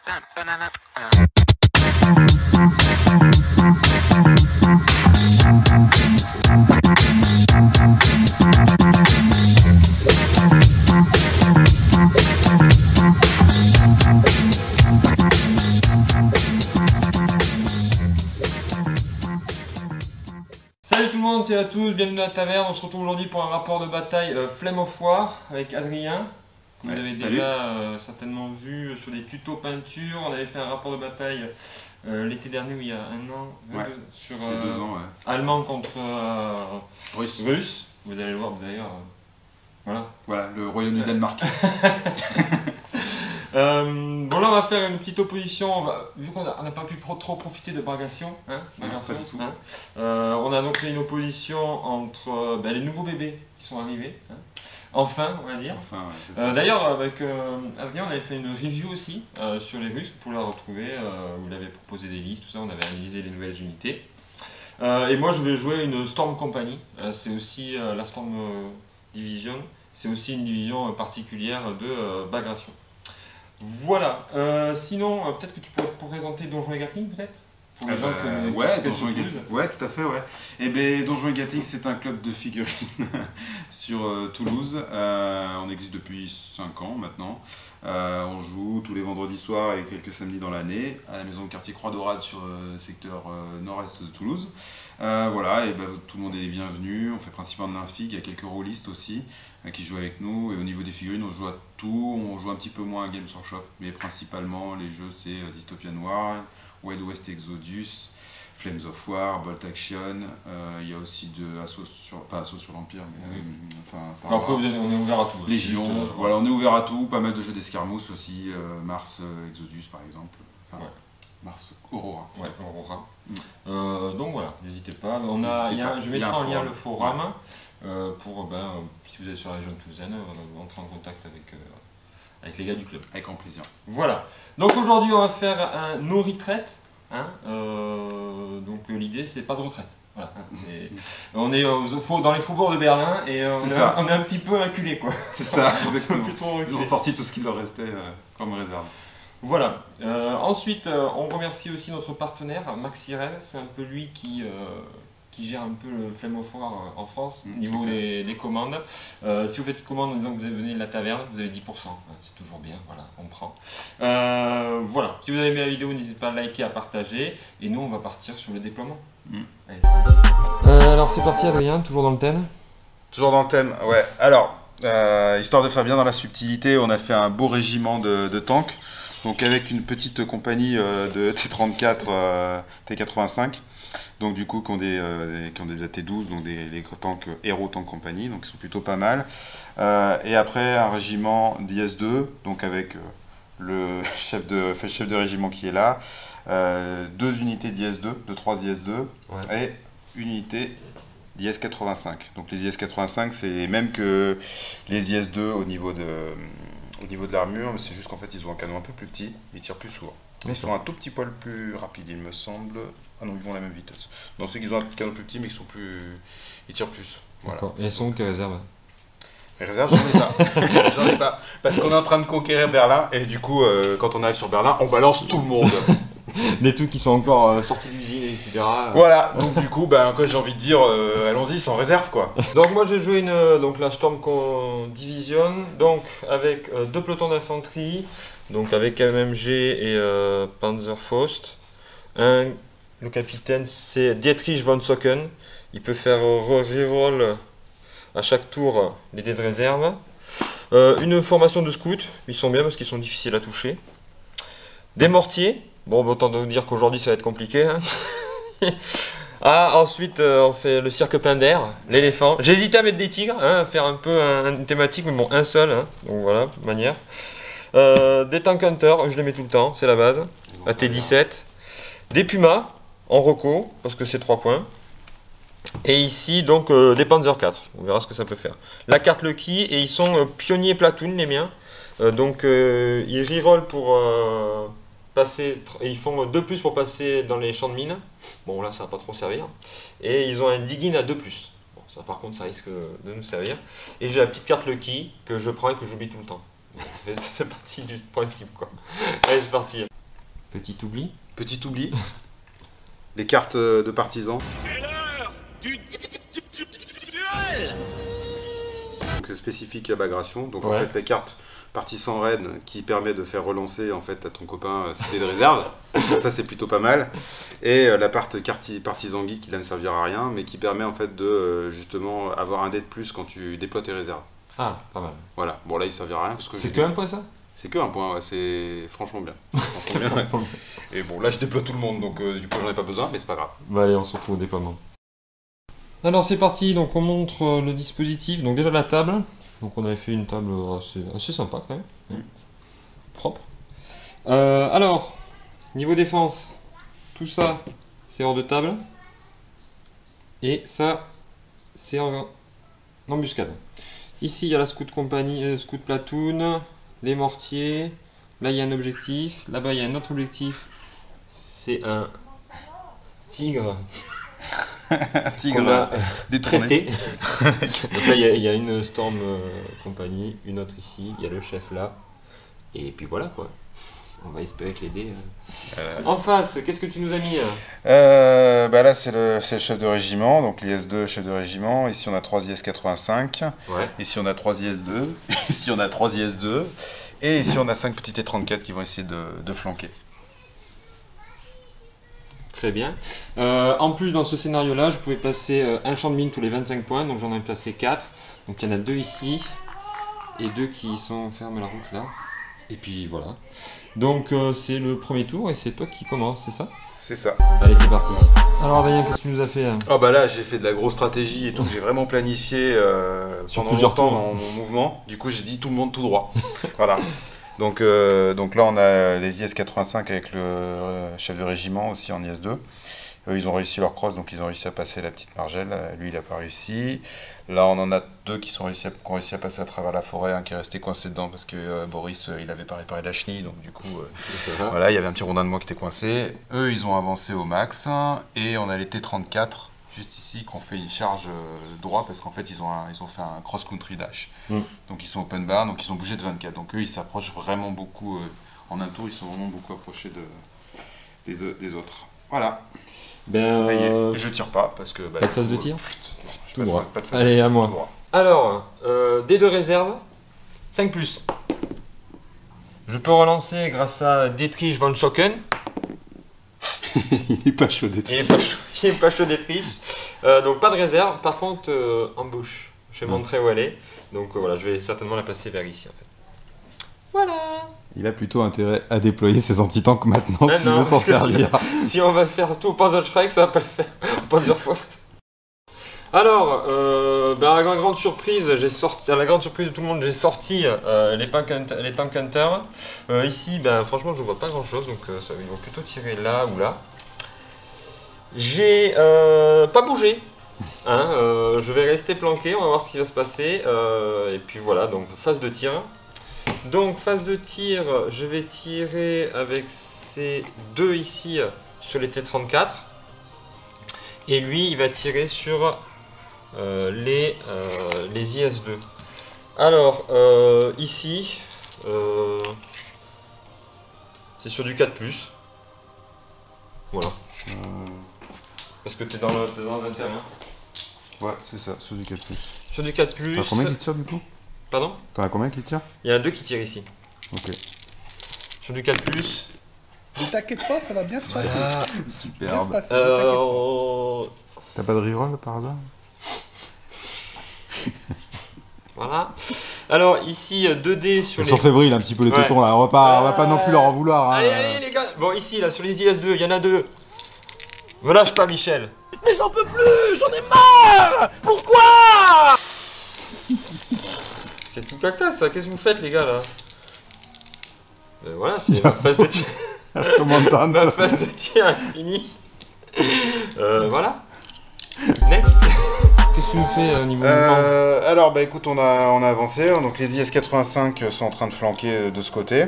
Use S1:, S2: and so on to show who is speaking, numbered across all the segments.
S1: Salut tout le monde, salut à tous, bienvenue à la taverne. On se retrouve aujourd'hui pour un rapport de bataille Flame of War avec Adrien. Vous avez déjà certainement vu sur les tutos peinture. On avait fait un rapport de bataille l'été dernier, ou il y a un an, sur
S2: 2 ans,
S1: allemand contre russe. Vous allez le voir d'ailleurs.
S2: Voilà, le royaume du Danemark.
S1: Bon, là on va faire une petite opposition, vu qu'on n'a pas pu trop profiter de Bagration,
S2: Pas du tout.
S1: on a donc fait une opposition entre les nouveaux bébés qui sont arrivés, enfin on va dire.
S2: Enfin, ouais,
S1: d'ailleurs avec Adrien on avait fait une review aussi sur les Russes, vous pouvez la retrouver, vous l'avez proposé des listes, tout ça, on avait analysé les nouvelles unités. Et moi je vais jouer une Storm Company, c'est aussi la Storm Division, c'est aussi une division particulière de Bagration. Voilà, sinon peut-être que tu pourrais te présenter Donjons et Gatling peut-être pour les gens
S2: Donjons et Gatling. Ouais, tout à fait, ouais. Et bien, Donjons et Gatling, c'est un club de figurines sur Toulouse. On existe depuis 5 ans maintenant. On joue tous les vendredis soirs et quelques samedis dans l'année à la maison de quartier Croix-Dorade sur le secteur nord-est de Toulouse. Voilà, et tout le monde est bienvenu. On fait principalement de l'infig, il y a quelques rôlistes aussi qui jouent avec nous. Et au niveau des figurines, on joue à tout. On joue un petit peu moins à Games Workshop, mais principalement les jeux c'est Dystopian War, Wild West Exodus, Flames of War, Bolt Action. Il y a aussi pas Assaut sur l'Empire, mais Star Wars.
S1: Après on est ouvert à tout.
S2: Légion, voilà, on est ouvert à tout. Pas mal de jeux d'escarmousse aussi, Mars Exodus par exemple. Mars Aurora. Ouais,
S1: Aurora. Donc voilà, n'hésitez pas. Je mettrai en lien le forum pour, si vous êtes sur la région toulousaine, entrer en contact avec les gars du club.
S2: Avec grand plaisir.
S1: Voilà. Donc aujourd'hui, on va faire un no retreat. Donc l'idée, c'est pas de retraite. Voilà. On est dans les faubourgs de Berlin et on est un petit peu acculé, quoi.
S2: C'est ça, exactement. Ils ont sorti tout ce qui leur restait comme réserve.
S1: Voilà. Ensuite, on remercie aussi notre partenaire, Max Irel. C'est un peu lui qui gère un peu le Flame of War en France, au niveau des commandes. Si vous faites une commande en disant que vous venez de la taverne, vous avez 10%. C'est toujours bien, voilà, on prend. Voilà. Si vous avez aimé la vidéo, n'hésitez pas à liker, à partager. Et nous, on va partir sur le déploiement. Allez, c'est parti. Alors c'est parti, Adrien, toujours dans le thème.
S2: Toujours dans le thème, ouais. Alors, histoire de faire bien dans la subtilité, on a fait un beau régiment de tanks. Donc avec une petite compagnie de T-34, T-85, donc du coup qui ont des AT-12, donc les tanks Hero Tank Company, donc ils sont plutôt pas mal. Et après un régiment d'IS-2, donc avec le chef de régiment qui est là, 2 unités d'IS-2, 3 IS-2, et une unité d'IS-85. Donc les IS-85 c'est les mêmes que les IS-2 au niveau de l'armure, mais c'est juste qu'en fait ils ont un canon un peu plus petit, ils tirent plus souvent. Ils sont un tout petit poil plus rapides, il me semble. Ah non, ils vont à la même vitesse. Non, c'est qu'ils ont un canon plus petit, mais ils tirent plus. Voilà.
S1: Et elles sont où tes réserves?
S2: Les réserves, j'en ai pas. J'en ai pas. Parce qu'on est en train de conquérir Berlin, et du coup, quand on arrive sur Berlin, on balance tout le monde.
S1: Des trucs qui sont encore sortis d'usine, etc.
S2: Voilà, donc du coup, j'ai envie de dire, allons-y, sans réserve, quoi.
S1: Donc moi j'ai joué la Storm Division, donc avec 2 pelotons d'infanterie, donc avec MMG et Panzerfaust. Le capitaine c'est Dietrich von Socken, il peut faire reroll à chaque tour les dés de réserve. Une formation de scouts, ils sont bien parce qu'ils sont difficiles à toucher. Des mortiers. Bon, autant vous dire qu'aujourd'hui ça va être compliqué. Ensuite, on fait le cirque plein d'air, l'éléphant. J'ai hésité à mettre des tigres, faire un peu une thématique, mais bon, un seul. Donc voilà, manière. Des tank hunters, je les mets tout le temps, c'est la base. AT-17. Des pumas, en reco, parce que c'est 3 points. Et ici, donc, des Panzer 4. On verra ce que ça peut faire. La carte Lucky, et ils sont pionniers platoon, les miens. Donc, ils reroll pour... ils font 2+ pour passer dans les champs de mines. Bon là ça va pas trop servir. Et ils ont un digging à 2+. Bon ça par contre ça risque de nous servir. Et j'ai la petite carte Lucky que je prends et que j'oublie tout le temps. Ça fait partie du principe quoi. Allez c'est parti. Petit oubli.
S2: Petit oubli. Les cartes de partisans.
S3: C'est l'heure du duel.
S2: Donc spécifique à Bagration. Donc en
S1: Ouais.
S2: fait, la carte partisan reine qui permet de faire relancer en fait à ton copain cité de réserve. Donc ça c'est plutôt pas mal. Et la carte partisan geek qui là ne servira à rien, mais qui permet en fait de justement avoir un dé de plus quand tu déploies tes réserves.
S1: Ah, pas mal.
S2: Voilà. Bon là il servira à rien parce que
S1: C'est que un point ça?
S2: c'est que un point. Ouais. C'est franchement bien. Franchement bien, ouais. Et bon là je déploie tout le monde donc du coup j'en ai pas besoin, mais c'est pas grave.
S1: Bah allez, on se retrouve au déploiement. Alors c'est parti, donc on montre le dispositif. Donc déjà la table. Donc on avait fait une table assez sympa quand même. Propre. Alors, niveau défense, tout ça c'est hors de table. Et ça c'est en embuscade. Ici il y a la scout compagnie, scout platoon, les mortiers. Là il y a un objectif. Là-bas il y a un autre objectif. C'est un tigre.
S2: Tigre
S1: qu'on a
S2: détourné.
S1: traité. Donc là, il y a une Storm compagnie, une autre ici, il y a le chef là. Et puis voilà quoi. On va espérer que les dés. En face, qu'est-ce que tu nous as mis
S2: Bah là c'est le chef de régiment, donc l'IS2 chef de régiment. Ici on a 3 IS-85,
S1: Ouais.
S2: ici on a 3 IS-2, ici on a 3 IS-2, et ici on a 5 petits T-34 qui vont essayer de flanquer.
S1: Très bien. En plus, dans ce scénario-là, je pouvais placer un champ de mine tous les 25 points, donc j'en ai placé 4. Donc il y en a 2 ici, et 2 qui sont ferment la route là. Et puis voilà. Donc c'est le premier tour, et c'est toi qui commence, c'est ça?
S2: C'est ça.
S1: Allez, c'est parti. Alors Adrien, qu'est-ce que tu nous as fait hein?
S2: Oh bah là j'ai fait de la grosse stratégie et tout, j'ai vraiment planifié
S1: Sur
S2: pendant
S1: plusieurs
S2: longtemps
S1: tours.
S2: dans mon mouvement. Du coup j'ai dit tout le monde tout droit. Voilà. Donc là on a les IS-85 avec le chef de régiment aussi en IS-2. Eux ils ont réussi leur cross, donc ils ont réussi à passer la petite margelle. Lui il n'a pas réussi. Là on en a 2 qui ont réussi à passer à travers la forêt, un qui est resté coincé dedans parce que Boris il avait pas réparé la chenille, donc du coup voilà, il y avait un petit rondin de moi qui était coincé. Eux ils ont avancé au max et on a les T-34 juste ici qui ont fait une charge droit parce qu'en fait ils ont fait un cross-country dash. Donc ils sont open bar, donc ils ont bougé de 24. Donc eux ils s'approchent vraiment beaucoup, en un tour ils sont vraiment beaucoup approchés des autres. Voilà.
S1: Ben,
S2: Je tire pas parce que...
S1: pas de phase de tir?
S2: Je
S1: Tout
S2: passe
S1: droit.
S2: pas de phase de
S1: Allez,
S2: tir,
S1: à moi.
S2: tout droit.
S1: Alors, D de réserve, 5+. Je peux relancer grâce à Dietrich von Schocken.
S2: Il est pas chaud d'être.
S1: Il est pas chaud Dietrich. Donc pas de réserve, par contre embauche. Je vais montrer où elle est. Donc voilà, je vais certainement la placer vers ici en fait. Voilà.
S4: Il a plutôt intérêt à déployer ses anti-tanks maintenant
S1: Ah
S4: s'il
S1: non,
S4: veut s'en
S1: parce que
S4: servir.
S1: Si on va faire tout au Panzerschreck, ça va pas le faire. Panzerfaust. Alors, à la grande surprise, à la grande surprise de tout le monde, j'ai sorti les Tank Hunters. Ici, franchement, je vois pas grand chose, donc ils vont plutôt tirer là ou là. J'ai pas bougé. Hein, je vais rester planqué, on va voir ce qui va se passer. Et puis voilà, donc phase de tir. Donc phase de tir, je vais tirer avec ces 2 ici sur les T-34. Et lui, il va tirer sur les IS-2. Alors, ici, c'est sur du 4+. Voilà. Parce que t'es dans le 21.
S4: Ouais, c'est ça, sur du 4+.
S1: Sur du 4+.
S4: T'en as combien qui tire du coup?
S1: Pardon?
S4: T'en as combien qui tire?
S1: Il y en a 2 qui tirent ici.
S4: Ok.
S1: Sur du 4+.
S5: Ne t'inquiète pas, ça va bien se passer.
S1: Voilà.
S5: Bien se
S4: Superbe.
S5: passer, ne t'inquiète pas.
S4: T'as pas de reroll par hasard?
S1: Voilà. Alors ici 2D sur
S4: Ils
S1: les...
S4: sont fébriles un petit peu les
S1: Ouais.
S4: tétons là, on va pas non plus leur en vouloir. Hein.
S1: Allez, allez les gars. Bon ici là sur les IS-2, il y en a 2. Me lâche pas Michel.
S3: Mais j'en peux plus, j'en ai marre. Pourquoi?
S1: C'est tout caca ça, qu'est-ce que vous faites les gars là? Voilà, c'est ma phase de tir.
S4: Commandant.
S1: Ma phase de tir est finie. Voilà. Next. Qu'est-ce que tu nous fais au niveau mouvement?
S2: Alors bah écoute, on a avancé, donc les IS-85 sont en train de flanquer de ce côté.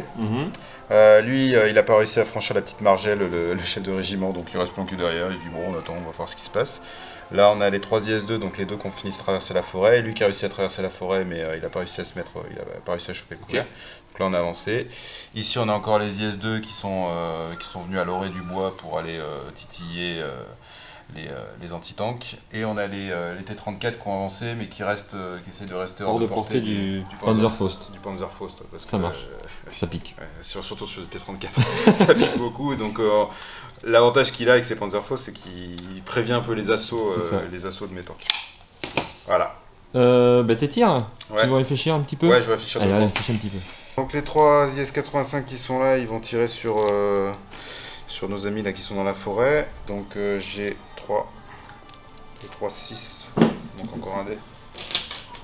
S2: Lui, il n'a pas réussi à franchir la petite margelle, le chef de régiment, donc il reste planqué derrière, il se dit bon on attend, on va voir ce qui se passe. Là, on a les 3 IS-2, donc les deux qui ont fini de traverser la forêt. Et lui qui a réussi à traverser la forêt, mais il n'a pas réussi à se mettre, il n'a pas réussi à choper le couvert. Donc là, on a avancé. Ici, on a encore les IS-2 qui sont venus à l'orée du bois pour aller titiller les anti-tanks. Et on a les T-34 qui ont avancé, mais qui essayent de rester
S1: hors de portée du Panzerfaust.
S2: Du Panzerfaust, parce
S1: ça
S2: que,
S1: marche, ça pique.
S2: Surtout sur le T-34, ça pique beaucoup. Donc l'avantage qu'il a avec ses Panzerfaust, c'est qu'il prévient un peu les assauts de mes tanks. Voilà.
S1: Bah tes tirs,
S2: Ouais.
S1: tu veux réfléchir un petit peu?
S2: Ouais, je vais afficher
S1: Allez,
S2: un peu.
S1: réfléchis un petit peu.
S2: Donc les 3 IS-85 qui sont là, ils vont tirer sur nos amis là qui sont dans la forêt. Donc j'ai 3, 6, donc encore un dé.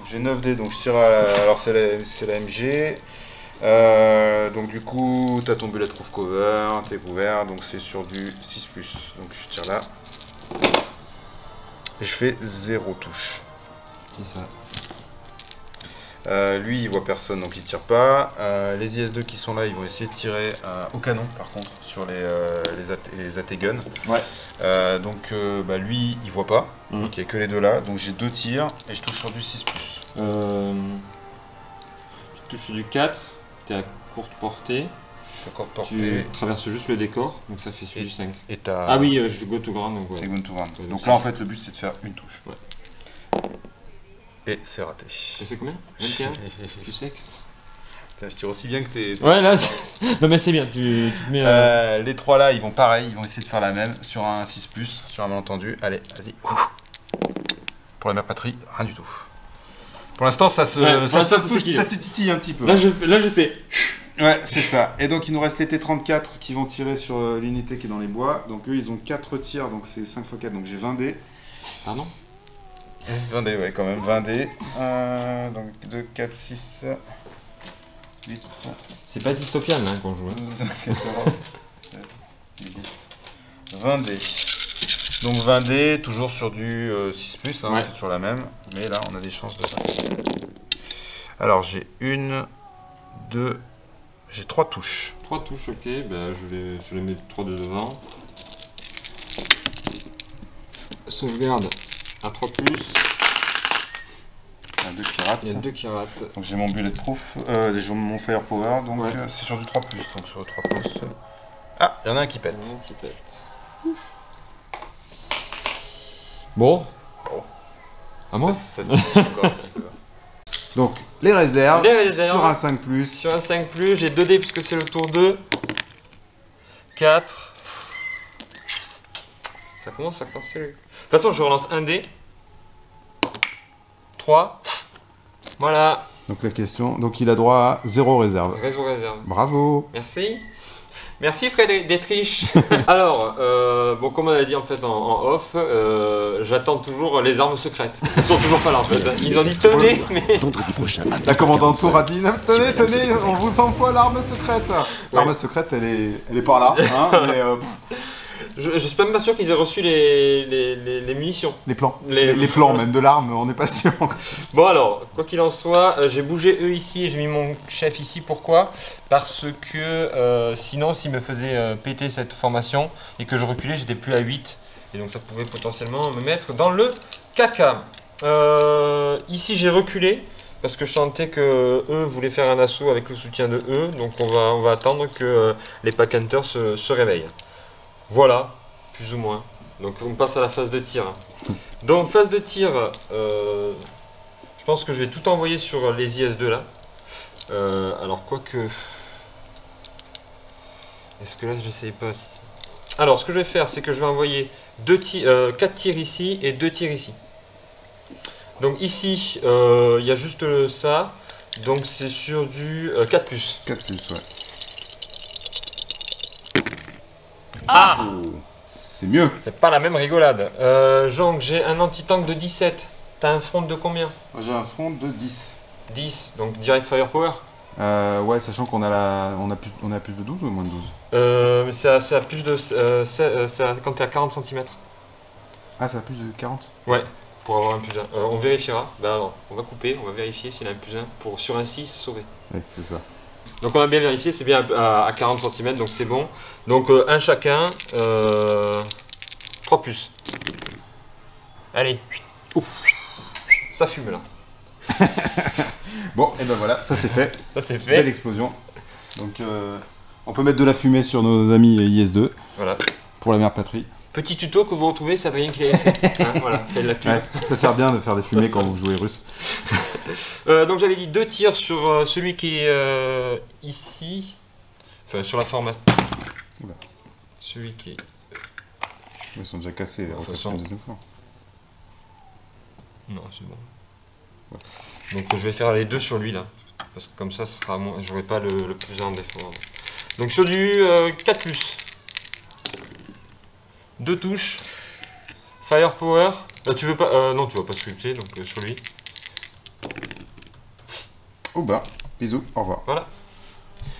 S2: J'ai 9 dés, donc je tire alors c'est la MG. Donc du coup, t'as ton bulletproof cover, t'es couvert, donc c'est sur du 6+. Donc je tire là. Et je fais 0 touche.
S1: C'est ça.
S2: Lui il voit personne donc il tire pas. Les IS-2 qui sont là ils vont essayer de tirer au canon par contre sur les AT guns.
S1: Ouais.
S2: Donc lui il voit pas, donc il n'y a que les deux là. Donc j'ai 2 tirs et je touche sur du 6+.
S1: Tu touches sur du 4, t'es à courte portée.
S2: D'accord, portée.
S1: Tu traverses juste le décor, donc ça fait sur du 5.
S2: Et t'as...
S1: Ah oui, je go to ground, donc ouais.
S2: C'est going to run.
S1: Ouais,
S2: Donc
S1: donc
S2: là en
S1: ça,
S2: fait le but c'est de faire une touche.
S1: Ouais.
S2: Et c'est raté.
S1: Ça fait combien? 21? Tu sais que...
S2: Putain, je tire aussi bien que t'es...
S1: Ouais là, non mais c'est bien, tu te mets...
S2: Les 3 là ils vont pareil, ils vont essayer de faire la même sur un 6+, sur un malentendu. Allez, vas-y. Pour la mère patrie, rien du tout. Pour l'instant ça se titille un petit peu.
S1: Là je fais...
S2: Ouais, c'est ça. Et donc il nous reste les T-34 qui vont tirer sur l'unité qui est dans les bois. Donc eux ils ont 4 tirs, donc c'est 5 x 4, donc j'ai 20 dés.
S1: Pardon?
S2: 20 dés, ouais, quand même, 20 dés. Donc 2, 4, 6, 8,
S1: C'est pas dystopian hein, qu'on joue.
S2: 12, 14, 17, 20 dés. Donc 20 dés, toujours sur du 6+, hein,
S1: ouais.
S2: C'est toujours la même. Mais là, on a des chances de ça. Alors j'ai 1, 2, j'ai 3 touches.
S1: 3 touches, ok, bah je les mets 3 de devant. Sauvegarde à 3+.
S2: Il y a 2 qui ratent.
S1: Il y a 2 qui ratent.
S2: Donc j'ai mon bulletproof, j'ai mon firepower, donc
S1: ouais.
S2: C'est sur du 3+. Donc sur le 3+. Ah, il y en a un qui pète.
S1: Il y en a un qui pète. Bon. À moi
S2: Ça se titille encore un petit peu.
S4: Donc, les réserves,
S1: Les réserves.
S4: sur un 5+.
S1: Sur un 5+, j'ai 2 dés puisque c'est le tour 2. 4. Ça commence à casser. De toute façon, je relance un dé. 3. Voilà.
S4: Donc la question, donc il a droit à 0 réserve.
S1: Réseau réserve.
S4: Bravo.
S1: Merci. Merci Fred d'Etriche. Alors, bon, comme on a dit en fait en off, j'attends toujours les armes secrètes. Elles sont toujours pas là en fait. Ils ont dit tenez, mais...
S3: Vendredi prochain.
S4: La commandante Tour a dit tenez, on vous envoie l'arme secrète. L'arme secrète, elle est par là, hein, mais
S1: Je suis même pas sûr qu'ils aient reçu les munitions.
S4: les plans.
S1: Les
S4: plans même de l'arme, on n'est pas sûr.
S1: Bon alors, quoi qu'il en soit, j'ai bougé eux ici et j'ai mis mon chef ici. Pourquoi? Parce que sinon, s'il me faisait péter cette formation et que je reculais, j'étais plus à 8. Et donc ça pouvait potentiellement me mettre dans le caca. Ici, j'ai reculé parce que je sentais que eux voulaient faire un assaut avec le soutien de eux. Donc on va attendre que les pack hunters se réveillent. Voilà, plus ou moins. Donc on passe à la phase de tir. Donc phase de tir, je pense que je vais tout envoyer sur les IS-2 là. Alors quoique... Est-ce que là je n'essaye pas si... Alors ce que je vais faire c'est que je vais envoyer 4 tirs ici et 2 tirs ici. Donc ici il y a juste ça. Donc c'est sur du 4+.
S4: 4+, ouais.
S1: Ah,
S4: C'est mieux.
S1: c'est pas la même rigolade. Jean, j'ai un anti-tank de 17. T'as un front de combien?
S2: J'ai un front de 10.
S1: 10, donc direct firepower.
S4: Ouais, sachant qu'on a on a plus de 12 ou moins de 12?
S1: Mais c'est à plus de... quand t'es à 40 cm.
S4: Ah, ça a plus de 40?
S1: Ouais, pour avoir un plus 1. On vérifiera. Bah non, on va couper, on va vérifier s'il a un plus 1 pour sur un 6 sauver.
S4: Ouais, c'est ça.
S1: Donc on a bien vérifié, c'est bien à 40 cm, donc c'est bon. Donc un chacun, 3+. Allez. Ça fume là.
S2: Bon, et ben voilà, ça c'est fait.
S1: Ça c'est
S2: Belle
S1: fait.
S2: explosion. Donc on peut mettre de la fumée sur nos amis IS-2
S1: Voilà.
S2: pour la mère patrie.
S1: Petit tuto que vous retrouvez, c'est Adrien qui l'avait fait. Hein, voilà, fait de la pub.
S2: Ouais, ça sert bien de faire des fumées quand vous jouez russe.
S1: Donc j'avais dit 2 tirs sur celui qui est ici. Enfin, sur la formation.
S2: Oula.
S1: Celui qui est.
S2: Ils sont déjà cassés.
S1: De toute façon.
S2: La deuxième fois.
S1: Non, c'est bon. Donc je vais faire les deux sur lui là. Parce que comme ça, sera moins. J'aurai pas le plus en défense. Donc sur du 4+. 2 touches. Firepower. Tu veux pas. Non, tu vas pas sculpter, donc sur lui.
S2: Oh bah, bisous, au revoir.
S1: Voilà.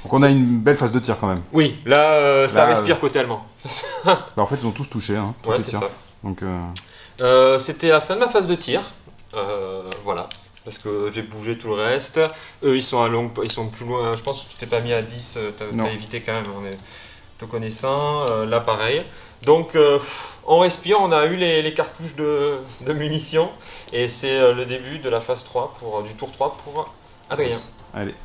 S2: Donc on a une belle phase de tir quand même.
S1: Oui, là, ça
S2: Là,
S1: respire côté allemand.
S2: Bah, en fait, ils ont tous touché, hein, tous
S1: Ouais,
S2: les
S1: c'est
S2: tirs.
S1: ça.
S2: Donc
S1: C'était la fin de ma phase de tir. Voilà. Parce que j'ai bougé tout le reste. Eux, ils sont à longue, ils sont plus loin. Je pense que tu t'es pas mis à 10.
S2: Non.
S1: T'as évité quand même. On est te connaissant. Là, pareil. Donc, on respire. On a eu les cartouches de munitions. Et c'est le début de la phase 3 du tour 3 pour Adrien.
S2: allez.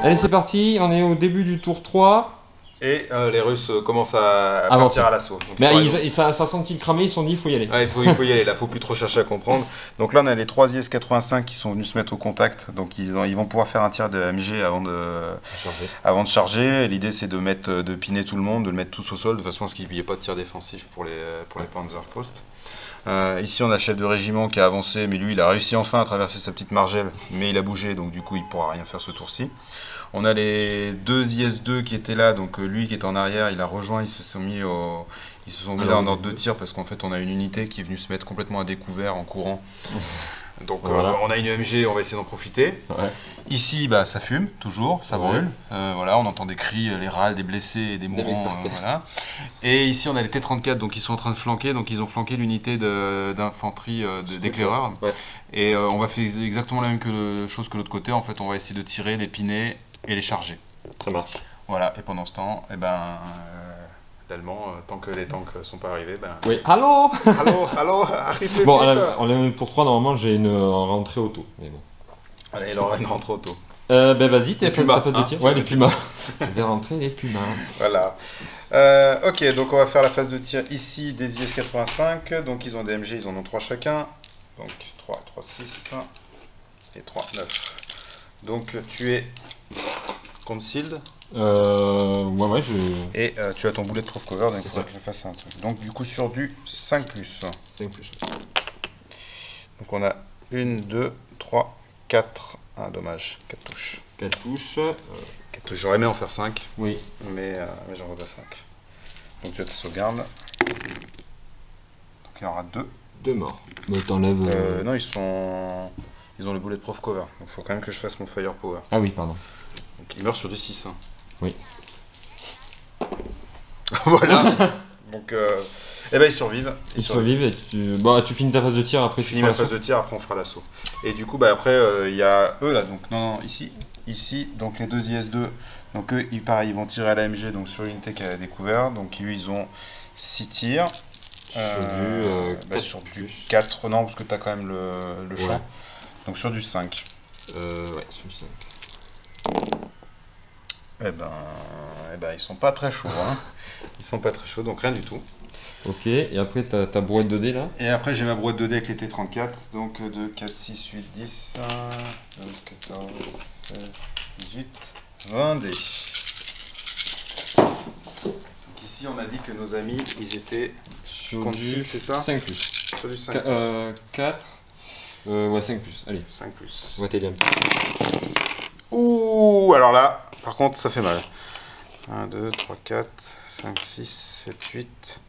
S1: Allez, c'est parti. On est au début du tour 3.
S2: Et les Russes commencent à
S1: Avancer.
S2: partir à l'assaut. Donc,
S1: Mais ça a senti le cramer. Ils se sont dit, il faut y aller.
S2: ouais, il faut y aller, là, faut plus trop chercher à comprendre. Donc là, on a les 3 IS-85 qui sont venus se mettre au contact. Donc ils vont pouvoir faire un tir de MG avant de charger. L'idée, c'est de piner tout le monde, de le mettre tous au sol, de façon à ce qu'il n'y ait pas de tir défensif pour les Panzerfaust. Ici, on a le chef de régiment qui a avancé, mais lui, il a réussi enfin à traverser sa petite margelle, mais il a bougé, donc du coup, il pourra rien faire ce tour-ci. On a les 2 IS-2 qui étaient là, donc lui qui est en arrière, il a rejoint, ils se sont mis là en ordre de tir parce qu'en fait on a une unité qui est venue se mettre complètement à découvert en courant. Donc
S1: Voilà.
S2: on a une MG, on va essayer d'en profiter.
S1: Ouais.
S2: Ici, bah, ça fume toujours, ça
S1: Ouais.
S2: brûle. Voilà, on entend des cris, les râles des blessés et des mourants.
S1: mecs par terre.
S2: Voilà. Et ici, on a les T-34, donc ils sont en train de flanquer. Donc ils ont flanqué l'unité d'infanterie d'éclaireurs.
S1: Ouais.
S2: Et on va faire exactement la même chose que l'autre côté. En fait, on va essayer de tirer, les piner et les charger.
S1: Ça marche.
S2: Voilà. Et pendant ce temps, l'Allemand, tant que les tanks sont pas arrivés,
S1: Oui. Allô.
S2: allô, arrivez
S1: Bon,
S2: vite.
S1: on est pour 3, normalement j'ai une rentrée auto. Mais bon.
S2: Allez, il aura une rentre auto.
S1: Ben vas-y, t'as
S2: Les
S1: fait
S2: pumas,
S1: de
S2: hein.
S1: tir. Ouais, les pumas. Je vais rentrer les pumas.
S2: Voilà. Ok, donc on va faire la phase de tir ici des IS-85. Donc ils ont des MG, ils en ont 3 chacun. Donc 3, 6 et 3, 9. Donc tu es concealed
S1: Ouais, je.
S2: et tu as ton boulet de proof cover, donc il
S1: C'est
S2: faudra
S1: ça.
S2: que je fasse un truc. Donc du coup sur du 5+.
S1: 5+.
S2: Donc on a 1, 2, 3, 4. Ah dommage, 4 touches.
S1: 4 touches.
S2: 4 touches. J'aurais aimé en faire 5,
S1: Oui.
S2: mais j'en veux pas 5. Donc tu as ta sauvegarde. Donc il y en aura 2.
S1: 2 morts. Mais t'enlèves.
S2: Non, ils ont le bullet proof cover. Donc il faut quand même que je fasse mon firepower.
S1: Ah oui, pardon.
S2: Donc il meurt sur du 6. Hein.
S1: Oui.
S2: Voilà. Donc ils survivent.
S1: Ils survivent et tu finis ta phase de tir après
S2: Je
S1: tu
S2: finis
S1: feras
S2: ma
S1: la
S2: phase de tir, après on fera l'assaut. Et du coup, après, il y a eux là. Donc non, ici, donc les 2 IS-2. Donc eux, pareil, ils vont tirer à l'AMG, donc sur l'unité qui a découvert. Donc eux, ils ont 6 tirs. Sur du 4, non, parce que tu as quand même le champ.
S1: Ouais.
S2: Donc sur du 5.
S1: Ouais, sur 5.
S2: Ils sont pas très chauds. Hein. Ils sont pas très chauds, donc rien du tout.
S1: Ok, et après t'as ta brouette de dés là.
S2: Et après, j'ai ma brouette de dés avec les T-34. Donc 2, 4, 6, 8, 10, 12, 14, 16, 18, 20 dés. Donc ici, on a dit que nos amis, ils étaient
S1: Sur
S2: concealed,
S1: du
S2: c'est ça
S1: 5+.
S2: Sur du 5.
S1: 4. Ouais, 5+. Allez,
S2: 5+.
S1: on va t'aider un peu.
S2: Ouh, alors là, par contre, ça fait mal. 1, 2, 3, 4, 5, 6, 7, 8,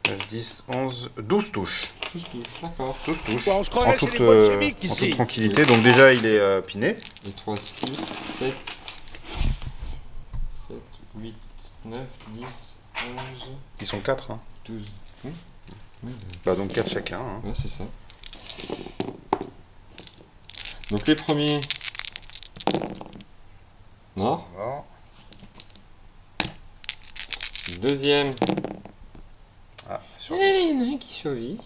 S2: 9, 10, 11, 12 touches.
S1: 12 touches, d'accord.
S2: 12 touches.
S3: Quoi, on se croirait
S2: En
S3: chez
S2: toute,
S3: les bolcheviks
S2: en
S3: ici.
S2: toute tranquillité. Donc déjà, il est piné.
S1: Et 3, 6, 7, 8, 9, 10, 11,
S2: Ils sont 4. Hein.
S1: 12. Oui,
S2: Bah, donc 4 chacun. Hein.
S1: ouais, c'est ça. Donc les premiers. Non.
S2: Voilà.
S1: Deuxième.
S2: Ah,
S1: Il y en a un qui survit.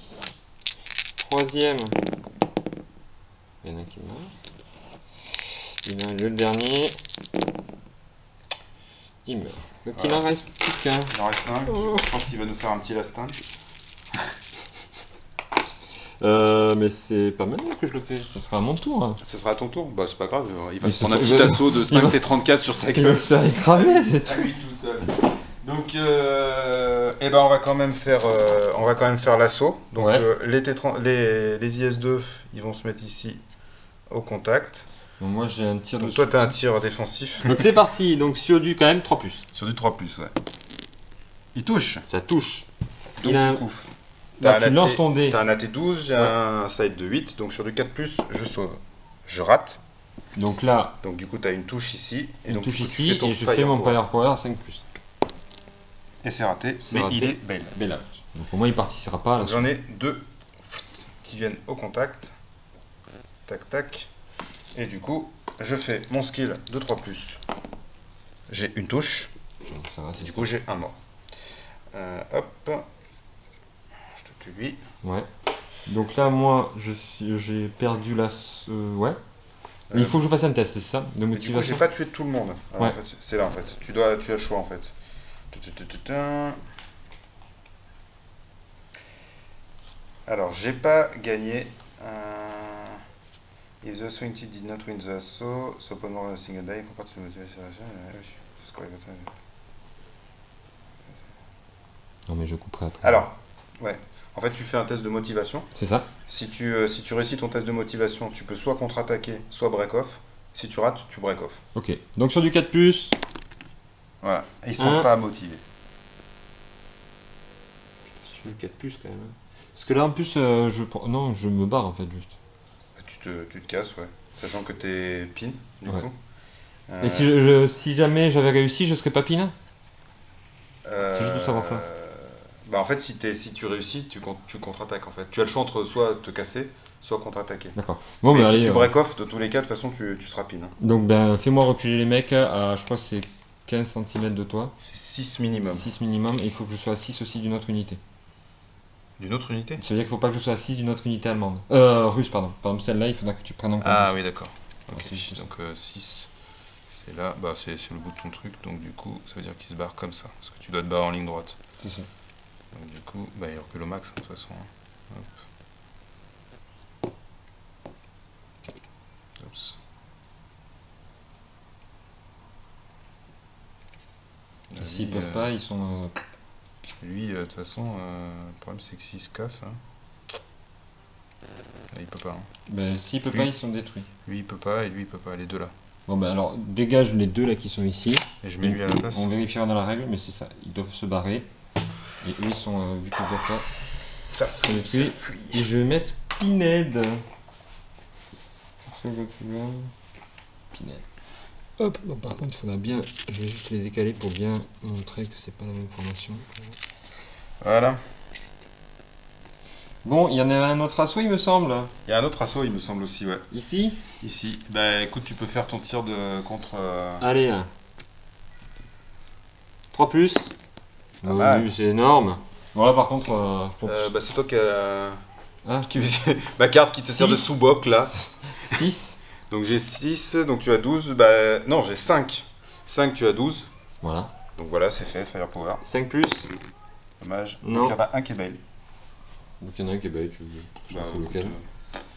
S1: Troisième. Il y en a un qui meurt. Il y en a le dernier. Il meurt. Donc il en reste plus qu'un.
S2: Il en reste un. Je pense qu'il va nous faire un petit lastin.
S1: Mais c'est pas mal que je le fais. Ça sera à mon tour. Hein.
S2: Ce sera à ton tour. Bah, c'est pas grave. Il va
S1: Mais
S2: se prendre un
S1: c'est-
S2: petit assaut de 5 T34 sur sa
S1: Il va
S2: gueule.
S1: se faire écraser, c'est
S2: À
S1: tout.
S2: lui tout seul. Donc, eh ben, on va quand même faire l'assaut. Donc,
S1: Ouais.
S2: les IS-2, ils vont se mettre ici au contact.
S1: Donc moi j'ai un tir de
S2: Donc, toi, tu as un tir défensif.
S1: Donc c'est parti. Donc Siodu quand même 3+.
S2: Sur du 3+, ouais. Il touche.
S1: Ça touche.
S2: Donc,
S1: Il a un...
S2: du coup,
S1: Là,
S2: t'as
S1: tu
S2: un
S1: lances
S2: AT
S1: ton dé.
S2: t'as un AT12, j'ai un side de 8. Donc, sur du 4+, je sauve. Je rate.
S1: Donc là,
S2: Donc, du coup, tu as une touche ici. Et
S1: il
S2: donc,
S1: touche
S2: du coup, tu
S1: ici
S2: fais ton
S1: et je fais mon
S2: Firepower.
S1: Firepower à 5+.
S2: Et c'est raté.
S1: C'est
S2: Mais
S1: raté.
S2: il est bail.
S1: Bail out. Donc au moins il participera pas à la
S2: J'en ai 2 qui viennent au contact. Tac, tac. Et du coup, je fais mon skill de 3+. J'ai une touche.
S1: Donc ça va, c'est
S2: Du coup, j'ai un mort. Hop. Je te tue lui.
S1: Ouais. Donc là, moi, j'ai perdu la... ouais. Mais il faut que je fasse un test, c'est ça? De
S2: Et du coup,
S1: motivation.
S2: j'ai pas tué tout le monde. Alors,
S1: Ouais.
S2: en fait, c'est là, en fait. Tu as le choix, en fait. Alors, j'ai pas gagné. If the swing team did not win the assaut, so upon more than a single die, compared to the motivation,
S1: Non mais je couperai après.
S2: alors, ouais. En fait, tu fais un test de motivation.
S1: C'est ça?
S2: Si tu réussis ton test de motivation, tu peux soit contre-attaquer, soit break-off. Si tu rates, tu break-off.
S1: Ok. Donc sur du 4+,
S2: Voilà. Et ils sont pas motivés.
S1: sur du 4+, quand même. Parce que là, en plus, non, je me barre, en fait, juste.
S2: Tu te casses, ouais. Sachant que t'es pin, du
S1: Ouais.
S2: coup.
S1: Et si jamais j'avais réussi, je serais pas pin? C'est juste de savoir ça.
S2: Bah en fait, si tu réussis, tu contre-attaques en fait. Tu as le choix entre soit te casser, soit contre-attaquer.
S1: D'accord. Bon,
S2: Mais
S1: bah
S2: si
S1: allez.
S2: tu break-off, de tous les cas, de toute façon, tu seras pin. Hein.
S1: Donc, ben, fais-moi reculer les mecs à, je crois que c'est 15 cm de toi.
S2: C'est 6 minimum.
S1: 6 minimum, et il faut que je sois à 6 aussi d'une autre unité.
S2: D'une autre unité?
S1: Ça veut dire qu'il faut pas que je sois à 6 d'une autre unité allemande. Russe, pardon. Par exemple, celle-là, il faudra que tu prennes en compte.
S2: Ah
S1: aussi.
S2: oui, d'accord.
S1: Ok, c'est
S2: Donc 6, c'est là, bah c'est le bout de ton truc, donc du coup, ça veut dire qu'il se barre comme ça. Parce que tu dois te barrer en ligne droite.
S1: C'est ça.
S2: Donc du coup, bah il recule au max, hein, de toute façon. Hop. Oups.
S1: S'ils
S2: Lui,
S1: peuvent pas, ils sont.
S2: Lui, de toute façon, le problème c'est que s'il se casse, hein, là, il peut pas. Hein.
S1: Ben, s'ils peuvent
S2: Oui.
S1: pas, ils sont détruits.
S2: Lui il peut pas et lui il peut pas, les deux là.
S1: Bon, ben alors, dégage les deux là qui sont ici.
S2: Et je mets lui à la place.
S1: On vérifiera dans la règle, mais c'est ça. Ils doivent se barrer. Et eux, ils sont, vu qu'ils voient pas,
S2: Ça
S1: sont
S2: fuit,
S1: détruits.
S2: ça fuit.
S1: Et je vais mettre Pinhead. Pinhead. Hop, donc par contre, il faudra bien. Je vais juste les décaler pour bien montrer que c'est pas la même formation.
S2: Voilà.
S1: Bon, il y en a un autre assaut, il me semble.
S2: Il y a un autre assaut, il me semble aussi, ouais.
S1: Ici.
S2: Ici. Bah écoute, tu peux faire ton tir de contre.
S1: Allez, 3+.
S2: Pas mal.
S1: Oui, c'est énorme. Bon, là par contre.
S2: Bah c'est toi qui a.
S1: Hein,
S2: Ma carte qui te sert de
S1: Six.
S2: sous-boc là.
S1: 6.
S2: Donc j'ai 6, donc tu as 12. Bah non, j'ai 5. 5, tu as 12.
S1: Voilà.
S2: Donc voilà, c'est fait, Firepower.
S1: 5+.
S2: Dommage.
S1: Non.
S2: Donc il y en a un qui est bail.
S1: Donc il y en a un qui est bail, je sais
S2: Bah,
S1: pas
S2: écoute,
S1: lequel.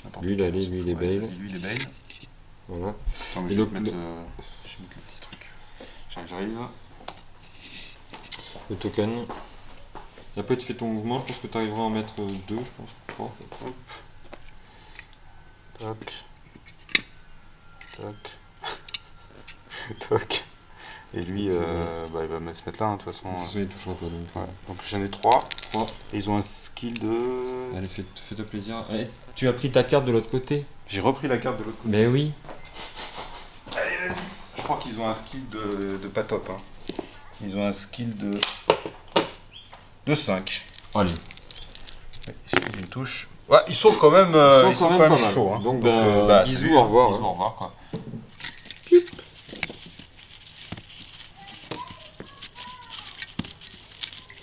S2: n'importe
S1: Lui, il
S2: quel.
S1: a les- lui, il est
S2: Ouais,
S1: bail.
S2: vas-y, lui, il est bail.
S1: Voilà.
S2: Attends, mais
S1: Et
S2: je vais
S1: donc,
S2: te mettre, je vais mettre le petit truc. J'arrive.
S1: Le token. Et après tu fais ton mouvement, je pense que tu arriveras à en mettre 2, je pense. 3.
S2: Tac. Tac. Tac. Et lui, bah, il va se mettre là, hein, de toute façon.
S1: De toute façon, il touchera pas donc.
S2: Ouais. Donc j'en ai 3.
S1: 3.
S2: Et ils ont un skill de.
S1: Allez, fais-toi plaisir. Allez, tu as pris ta carte de l'autre côté.
S2: J'ai repris la carte de l'autre côté.
S1: Mais oui.
S2: Allez, vas-y. Je crois qu'ils ont un skill de pas top. Hein. Ils ont un skill de 5.
S1: Allez.
S2: Il suffit d'une touche. Ouais, ils sont quand même,
S1: Ils sont quand même pas mal.
S2: chauds. Hein.
S1: Donc, bisous,
S2: salut,
S1: au revoir,
S2: Bisous,
S1: hein.
S2: au revoir, quoi.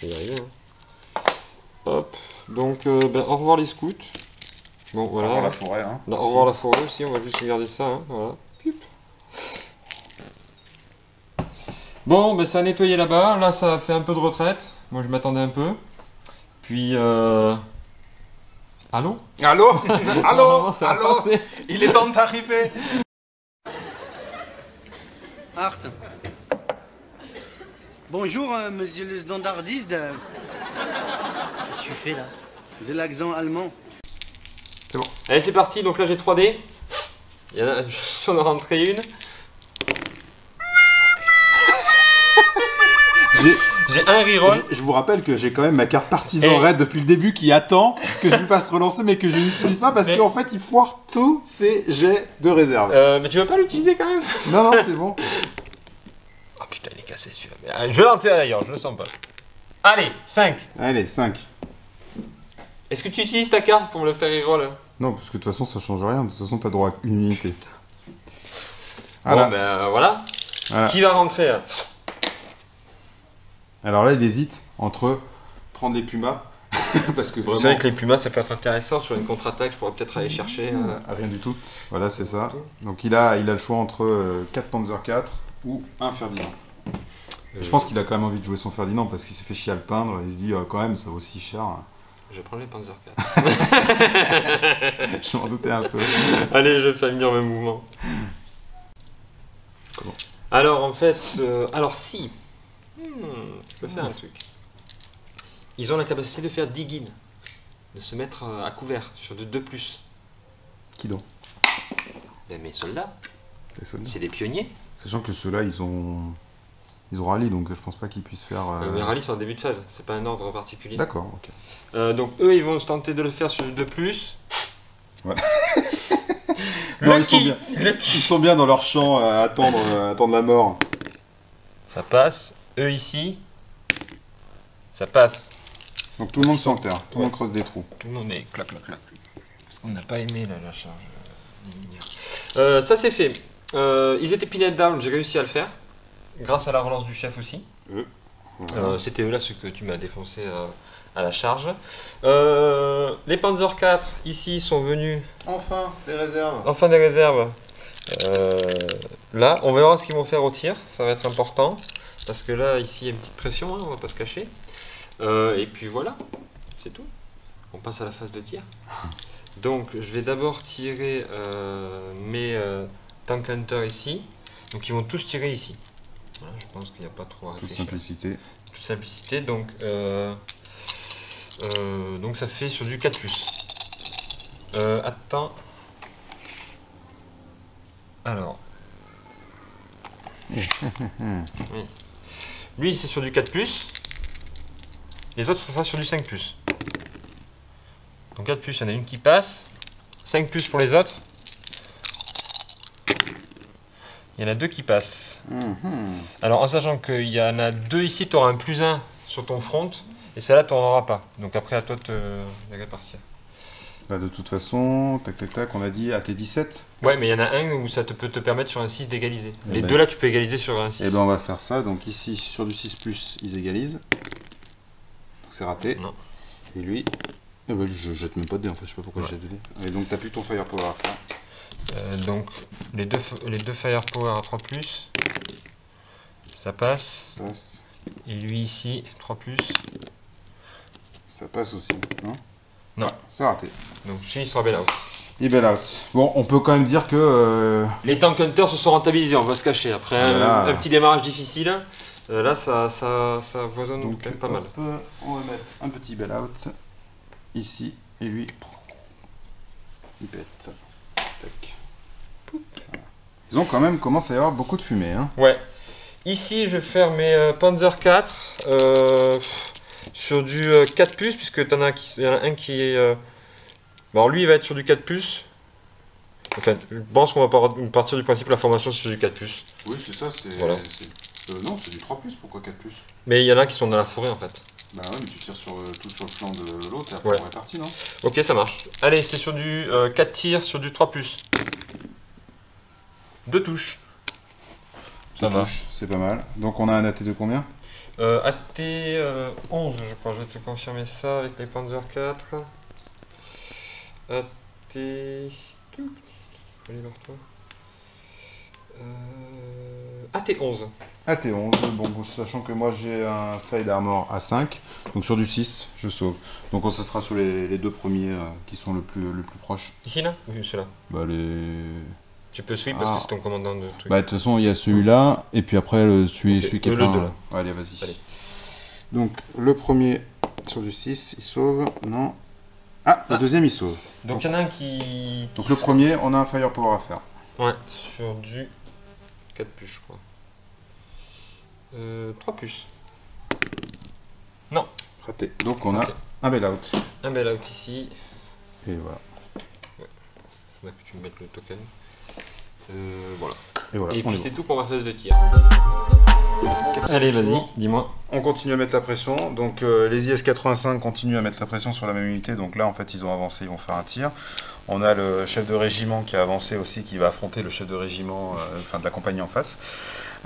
S1: Ça va y arriver, hein. Hop, donc au revoir les scouts. Bon, voilà.
S2: Au revoir la forêt. Hein.
S1: Au revoir la forêt aussi, on va juste regarder ça. Hein. Voilà. Piep. Bon, ben ça a nettoyé là-bas. Là, ça a fait un peu de retraite. Moi, je m'attendais un peu. Puis, Allô?
S4: Allô?
S1: Normalement,
S4: Allô?
S1: ça a
S4: Allô?
S1: passé.
S4: Il est temps d'arriver.
S6: Art. Bonjour, monsieur le standardiste.
S7: Qu'est-ce que tu fais là?
S6: C'est l'accent allemand.
S1: Allez, c'est parti. Donc là, j'ai 3D. Il y en a, j'en ai rentré une. J'ai un reroll.
S4: Je vous rappelle que j'ai quand même ma carte partisan
S1: Et-
S4: raid depuis le début qui attend que je lui fasse relancer mais que je n'utilise pas parce
S1: Mais-
S4: qu'en fait il foire tous ses jets de réserve.
S1: Mais tu veux pas l'utiliser quand même?
S4: Non, non, c'est bon.
S1: Oh putain, il est cassé celui-là. Mais, je vais l'enterrer d'ailleurs, je le sens pas. Allez, 5.
S4: Allez, 5.
S1: Est-ce que tu utilises ta carte pour me le faire reroll?
S4: Non, parce que de toute façon ça change rien. De toute façon t'as droit à une unité.
S1: Voilà.
S4: Voilà.
S1: Bon, ben voilà.
S4: Voilà.
S1: Qui va rentrer là?
S4: Alors là il hésite entre prendre les Pumas parce que
S1: C'est
S4: vraiment
S1: vrai que les Pumas ça peut être intéressant sur une contre-attaque, je pourrais peut-être aller chercher.
S4: rien du tout. Voilà, c'est ça. Donc il a le choix entre 4 Panzer 4 ou un Ferdinand. Je pense qu'il a quand même envie de jouer son Ferdinand parce qu'il s'est fait chier à le peindre. Il se dit quand même ça vaut si cher.
S1: Je prends les Panzer 4.
S4: Je m'en doutais un peu.
S1: Allez, je vais faire venir mes mouvements.
S4: Comment?
S1: Alors en fait, alors si, je peux faire un truc. Ils ont la capacité de faire dig-in, de se mettre à couvert sur de 2+.
S4: Qui donc?
S1: Ben, mes soldats,
S4: Les soldats.
S1: c'est des pionniers.
S4: Sachant que ceux-là ils ont rallye donc je pense pas qu'ils puissent faire.
S1: Mais rallye c'est en début de phase, c'est pas un ordre particulier.
S4: D'accord, ok.
S1: Donc eux ils vont se tenter de le faire sur du 2+.
S4: Ouais. Non, ils sont
S1: Lucky,
S4: bien.
S1: Lucky.
S4: Ils sont bien dans leur champ à attendre la mort.
S1: Ça passe. Eux ici, ça passe.
S4: Donc tout le monde s'enterre, tout le monde creuse des trous.
S1: Tout le monde est clac clac clac. Parce qu'on n'a pas aimé la charge linéaire. Ça c'est fait. Ils étaient pinned down, j'ai réussi à le faire. Grâce à la relance du chef aussi.
S4: Voilà.
S1: C'était eux là ceux que tu m'as défoncé à la charge. Les Panzer 4 ici sont venus
S4: Enfin, les réserves.
S1: en fin des réserves. Là, on verra ce qu'ils vont faire au tir, ça va être important. Parce que là, ici, il y a une petite pression, hein, on va pas se cacher. Et puis voilà, c'est tout. On passe à la phase de tir. Donc, je vais d'abord tirer mes Tank Hunter ici. Donc, ils vont tous tirer ici. Voilà, je pense qu'il n'y a pas trop à
S4: Toute
S1: réfléchir.
S4: simplicité.
S1: Toute simplicité, donc ça fait sur du 4+. Attends. Alors. Oui. Lui, c'est sur du 4+. Les autres, ça sera sur du 5+. Donc 4+, il y en a une qui passe. 5+ pour les autres. Il y en a 2 qui passent. Alors en sachant qu'il y en a 2 ici, tu auras un +1 sur ton front. Et celle-là, tu n'en auras pas. Donc après, à toi de les répartir.
S4: Bah, de toute façon, tac tac tac, on a dit à tes 17.
S1: Ouais, mais il y en a un où ça peut te permettre sur un 6 d'égaliser.
S4: Eh
S1: Les
S4: ben.
S1: deux là, tu peux égaliser sur un 6.
S4: Et ben on va faire ça. Donc ici, sur du 6+, ils égalisent. Donc c'est raté.
S1: Non.
S4: Et lui, eh ben, je jette même pas de dés en fait, je sais pas pourquoi
S1: Ouais.
S4: je jette de dés. Et donc t'as plus ton firepower à faire.
S1: Donc les deux firepower à 3+, ça passe.
S4: Passe.
S1: Et lui ici, 3+.
S4: Ça passe aussi, non?
S1: Non.
S4: Ouais, c'est raté.
S1: Donc celui il sera bail out.
S4: Et bail out. Bon, on peut quand même dire que
S1: Les Tank Hunters se sont rentabilisés, on va se cacher. Après
S4: Voilà.
S1: un petit démarrage difficile, là ça voisonne
S4: donc,
S1: quand même pas mal.
S4: hop, on va mettre un petit bail out ici et lui il pète. Tac. Ils ont quand même commencé à y avoir beaucoup de fumée, hein.
S1: Ouais. Ici je vais faire mes Panzer 4 sur du 4+, puisque il y en a un qui est... Bon, lui il va être sur du 4+. Enfin, je pense qu'on va partir du principe que la formation c'est sur du 4+.
S4: Oui, c'est ça, c'est.
S1: Voilà.
S4: Non, c'est du 3+, pourquoi 4+?
S1: Mais il y en a qui sont dans la forêt en fait.
S4: Bah ouais, mais tu tires tout sur le flanc de l'autre et après
S1: Ouais.
S4: on répartit, non?
S1: Ok, ça marche. Allez, c'est sur du 4 tirs, sur du 3+. 2 touches. Ça va.
S4: C'est pas mal. Donc on a un AT de combien?
S1: AT 11, je crois. Je vais te confirmer ça avec les Panzer 4. AT. Allez, voir toi. AT 11.
S4: AT 11, bon, sachant que moi j'ai un side armor à 5, donc sur du 6, je sauve. Donc ça sera sur les deux premiers qui sont le plus proches.
S1: Ici là? Ou celui-là?
S4: Bah les...
S1: Tu peux sweep parce que c'est ton commandant de truc.
S4: Bah de toute façon il y a celui-là, et puis après celui qui est
S1: le
S4: plein.
S1: deux, là.
S4: Allez, vas-y.
S1: Allez.
S4: Donc le premier sur du 6, il sauve, non. Ah, le deuxième il sauve.
S1: Donc il y en a un qui.
S4: Donc le premier, on a un firepower à faire.
S1: Ouais, sur du 4 plus, je crois. 3 plus. Non.
S4: Raté. Donc on
S1: Raté.
S4: a un bailout.
S1: Un bel out ici.
S4: Et voilà.
S1: Faudrait que tu me mettes le token. Voilà.
S4: Et voilà.
S1: Et
S4: on
S1: puis
S4: est
S1: c'est
S4: bon.
S1: tout pour ma phase de tir. Allez, vas-y, dis-moi.
S2: On continue à mettre la pression, donc les IS-85 continuent à mettre la pression sur la même unité, donc là en fait ils ont avancé, ils vont faire un tir. On a le chef de régiment qui a avancé aussi, qui va affronter le chef de régiment, enfin de la compagnie en face.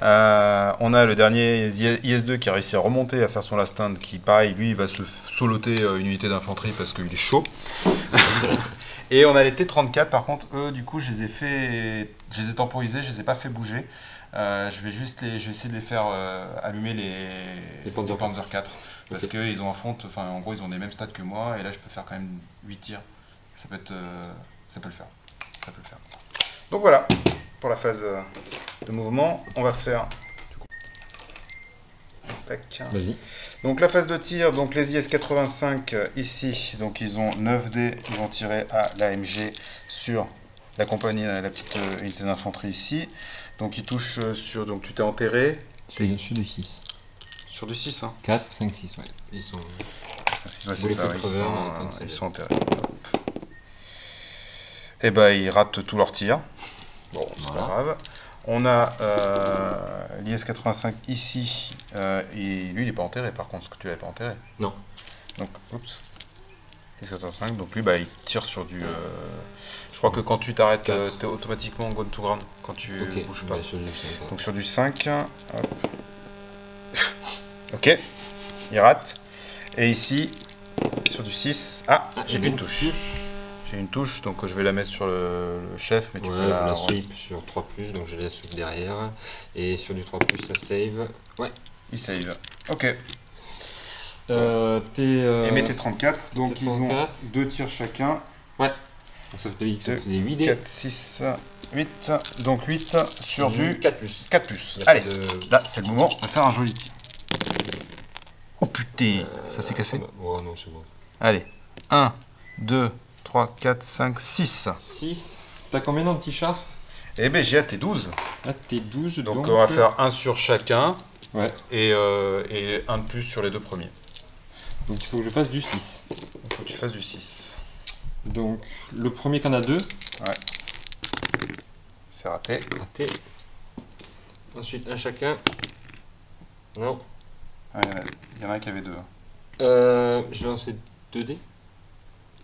S2: On a le dernier IS-2 qui a réussi à remonter, à faire son last stand, qui pareil, lui il va se soloter une unité d'infanterie parce qu'il est chaud. Et on a les T-34 par contre, eux du coup je les ai temporisés, je les ai pas fait bouger. Je vais essayer de les faire allumer les Panzer 4 parce qu'ils ont un front, enfin en gros ils ont les mêmes stats que moi et là je peux faire quand même 8 tirs. Ça peut le faire. Donc voilà pour la phase de mouvement. On va faire. Tac.
S1: Vas-y.
S2: Donc la phase de tir, donc les IS-85 ici, donc ils ont 9 dés, ils vont tirer à l'AMG sur la compagnie, la petite unité d'infanterie ici. Donc ils touchent sur, donc tu t'es enterré.
S1: Sur du 6.
S2: Sur du 6 hein.
S1: 4, 5, 6, ouais. Ils sont...
S2: Ouais, c'est ça,
S1: Contrevers,
S2: ils sont enterrés. Et bah ils ratent tous leurs tirs. Bon, c'est
S1: Voilà.
S2: pas grave. On a l'IS-85 ici, et lui il est pas enterré par contre, parce que tu l'avais pas enterré.
S1: Non.
S2: Donc, oups. IS-85, donc lui bah il tire sur du... je crois que quand tu t'arrêtes, t'es automatiquement gone to ground, quand tu bouges pas.
S1: Bah, sur du 5.
S2: Donc sur du 5, hop. Ok, il rate. Et ici, sur du 6, j'ai une touche. J'ai une touche, donc je vais la mettre sur le chef, mais tu peux
S1: je
S2: la...
S1: la sweep sur 3+, donc je la sweep derrière. Et sur du 3+, ça save. Ouais.
S2: Il save. Ok.
S1: Et
S2: Et mettez 34, donc ils ont 2 tirs chacun.
S1: Ouais. Donc ça fait 8 dés.
S2: 4, 6, 8. Donc 8 sur du
S1: 4+.
S2: 4+.
S1: Y a pas
S2: Allez,
S1: de-
S2: là c'est le moment de faire un joli tir. Oh putain, ça s'est cassé.
S1: Oh non, c'est bon.
S2: Allez, 1, 2, 3, 4, 5, 6.
S1: 6. T'as combien dans le petit char?
S2: Eh ben j'ai hâté 12.
S1: Ah, t'es 12.
S2: Donc on va faire 1 sur chacun.
S1: Ouais.
S2: Et 1 de plus sur les deux premiers.
S1: Donc il faut que je fasse du 6.
S2: Il faut que tu fasses du 6.
S1: Donc le premier qu'on a 2.
S2: C'est raté.
S1: Raté. Ensuite un chacun. Non.
S2: Ah, il y en a un qui avait 2.
S1: J'ai lancé 2 dés.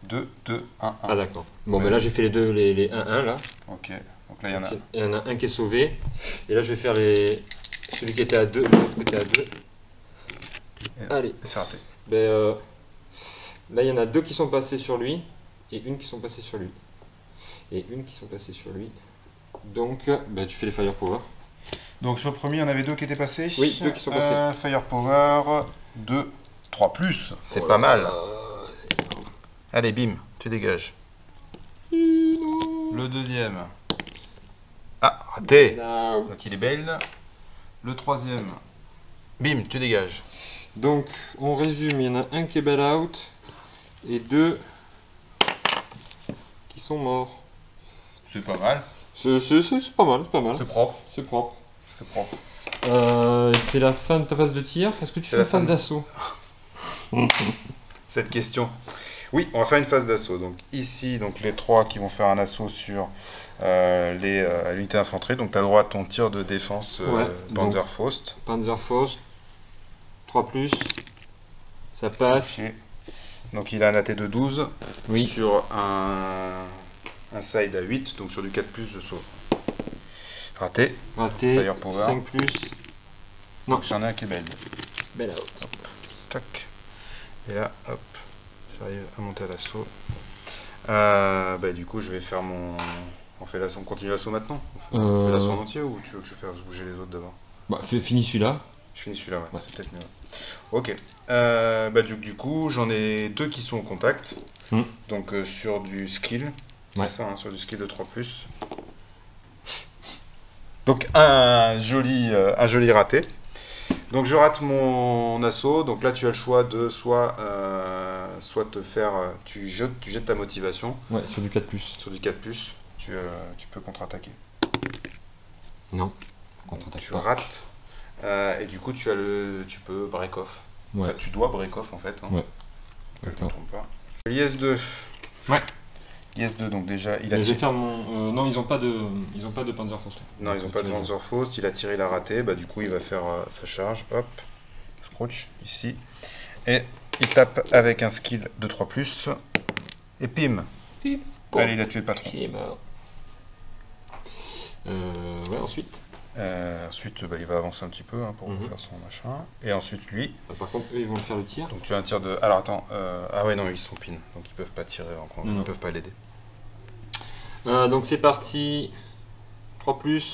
S2: 2, 2, 1, 1.
S1: Ah d'accord. Bon,
S2: Ouais.
S1: mais là j'ai fait les deux, les 1-1 là.
S2: Ok, donc là il y en a.
S1: Il y en a un qui est sauvé. Et là je vais faire celui qui était à 2, l'autre qui était à 2. Allez.
S2: C'est raté.
S1: Ben, là il y en a 2 qui sont passés sur lui. Et une qui sont passés sur lui. Et une qui sont passés sur lui. Donc ben, tu fais les firepower.
S2: Donc sur le premier, il y en avait 2 qui étaient passés.
S1: Oui, 2 qui sont passés.
S2: Firepower, 2, 3 plus. C'est pas mal. Allez, bim, tu dégages. Le deuxième. Ah, raté. Donc il est bailed. Le troisième. Bim, tu dégages.
S1: Donc on résume, il y en a un qui est bail out. Et 2 qui sont morts.
S2: C'est pas mal.
S1: C'est pas mal, c'est pas mal.
S2: C'est propre.
S1: C'est propre.
S2: C'est propre.
S1: C'est la fin de ta phase de tir. Est-ce que tu
S2: C'est
S1: fais
S2: la
S1: une phase
S2: fin de-
S1: d'assaut?
S2: Cette question. Oui, on va faire une phase d'assaut. Donc ici, donc les 3 qui vont faire un assaut sur l'unité d'infanterie. Donc tu as droit à ton tir de défense
S1: Ouais,
S2: Panzerfaust.
S1: Panzerfaust. 3+. Ça passe.
S2: Touché. Donc il a un AT de 12
S1: Oui.
S2: sur un side à 8, donc sur du 4+, je sauve. Raté.
S1: Raté.
S2: Firepower.
S1: 5 plus. Non.
S2: Donc j'en ai un qui est belle.
S1: Belle out.
S2: Tac. Et là, hop, j'arrive à monter à l'assaut. Du coup, je vais faire mon... On fait l'assaut, on continue l'assaut maintenant? On fait l'assaut en entier ou tu veux que je fasse bouger les autres d'abord?
S1: Bah, finis celui-là.
S2: Je finis celui-là, ouais.
S1: Ouais.
S2: C'est peut-être mieux. Ok. Du coup, j'en ai 2 qui sont au contact. Donc sur du skill. C'est ça, hein, sur du skill de 3+. Donc un joli raté. Donc je rate mon assaut. Donc là tu as le choix de soit te faire... tu jettes ta motivation.
S1: Ouais, sur du 4+.
S2: Sur du 4+, tu peux contre-attaquer.
S1: Non, contre-attaque
S2: Tu
S1: pas.
S2: rates. Et du coup tu peux break off.
S1: Ouais.
S2: Enfin, tu dois break off en fait. Hein.
S1: Ouais.
S2: Je ne me trompe pas. l'IS-2.
S1: Ouais.
S2: IS-2, donc déjà, il a
S1: Je vais
S2: tiré...
S1: faire mon... non, ils ont pas de Panzerfaust.
S2: Non, ils n'ont pas de Panzerfaust, il a tiré, il a raté, du coup il va faire sa charge, hop, scrouch, ici, et il tape avec un skill de 3+, et pim. Allez, il a tué le patron.
S1: Il est mort. Ouais, ensuite.
S2: Ensuite, il va avancer un petit peu pour faire son machin, et ensuite lui...
S1: Par contre, eux, ils vont le faire le tir.
S2: Donc tu as un tir de... Alors attends, ah ouais non, ils sont pin, donc ils peuvent pas tirer, ils ne peuvent pas l'aider.
S1: Donc c'est parti. 3+.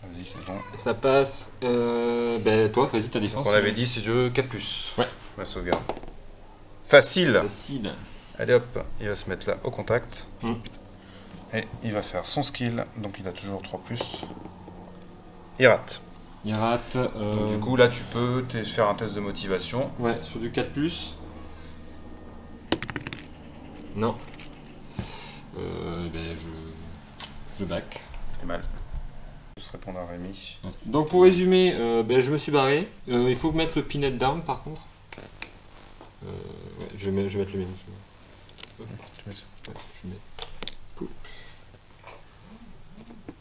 S2: Vas-y, c'est bon.
S1: Ça passe. Toi, vas-y, ta défense.
S2: Donc on avait dit c'est du 4+.
S1: Ouais.
S2: La sauvegarde. Facile.
S1: Facile.
S2: Allez hop, il va se mettre là au contact. Et il va faire son skill, donc il a toujours 3+. Il rate.
S1: Il rate.
S2: Donc du coup là tu peux faire un test de motivation.
S1: Ouais, sur du 4+. Non. Je back.
S2: T'es mal. Juste répondre à Rémi.
S1: Donc pour résumer, je me suis barré. Il faut mettre le pinette down par contre. Ouais, je vais mettre le mien. Ouais, je mets. Poup.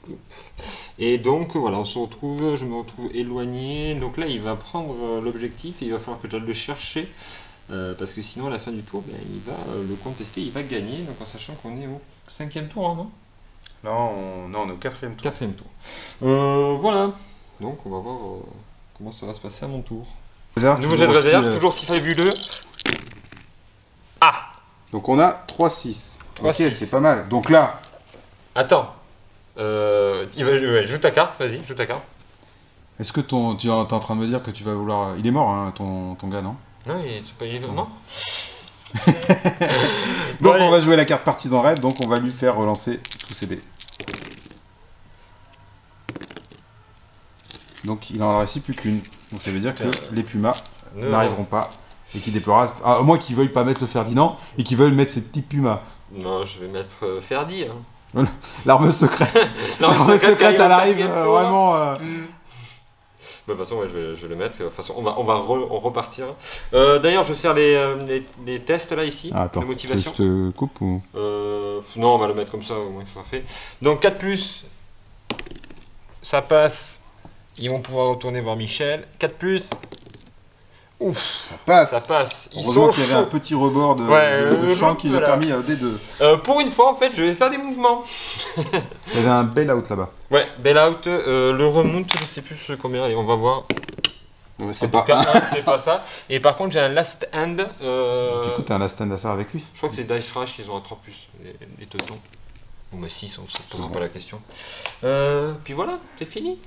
S1: Poup. Et donc voilà, je me retrouve éloigné. Donc là il va prendre l'objectif et il va falloir que j'aille le chercher. Parce que sinon à la fin du tour, il va le contester, il va gagner. Donc en sachant qu'on est au 5e tour, hein, non?
S2: Non, on est au 4e tour.
S1: 4e tour. Voilà. Donc on va voir comment ça va se passer à mon tour. Nouveau jet de réserve, toujours si fabuleux. Ah!
S2: Donc on a 3-6. Ok,
S1: 3-6.
S2: c'est pas mal. Donc là...
S1: Attends. Joue ta carte, vas-y, joue ta carte.
S4: Est-ce que tu es en train de me dire que tu vas vouloir... Il est mort, hein, ton gars, non?
S1: Non, il est mort.
S4: Donc on va jouer la carte partisan raid, donc on va lui faire relancer tous ses dés. Donc il en reste plus qu'une. Donc ça veut dire que les Pumas n'arriveront pas et qu'il déploiera... à moins qu'ils veuillent pas mettre le Ferdinand et qu'ils veulent mettre ces petits Pumas.
S1: Non, je vais mettre Ferdi. Hein.
S4: L'arme secrète. L'arme secrète, elle arrive vraiment...
S1: De toute façon, ouais, je vais le mettre. De toute façon, on va repartir. D'ailleurs, je vais faire les tests là ici.
S4: Ah, attends,
S1: de motivation.
S4: je te coupe ou...
S1: Non, on va le mettre comme ça, au moins ça fait. Donc 4+, ça passe. Ils vont pouvoir retourner voir Michel. 4+. Ouf,
S2: ça passe.
S1: Ça passe. Ils
S2: heureusement
S1: sont
S2: qu'il y avait un petit rebord de champ qui lui a permis D2.
S1: Pour une fois, en fait, je vais faire des mouvements.
S4: Il y avait un bail-out là-bas.
S1: Ouais, bail-out, le remonte, je sais plus combien, et on va voir.
S2: C'est
S1: pas c'est pas ça. Et par contre, j'ai un last hand.
S4: Du coup, t'as un last hand à faire avec lui.
S1: Je crois que c'est Dice Rush, ils ont un 3+, les teutons. Ou mais 6, on ne se posera pas la question. Puis voilà, c'est fini.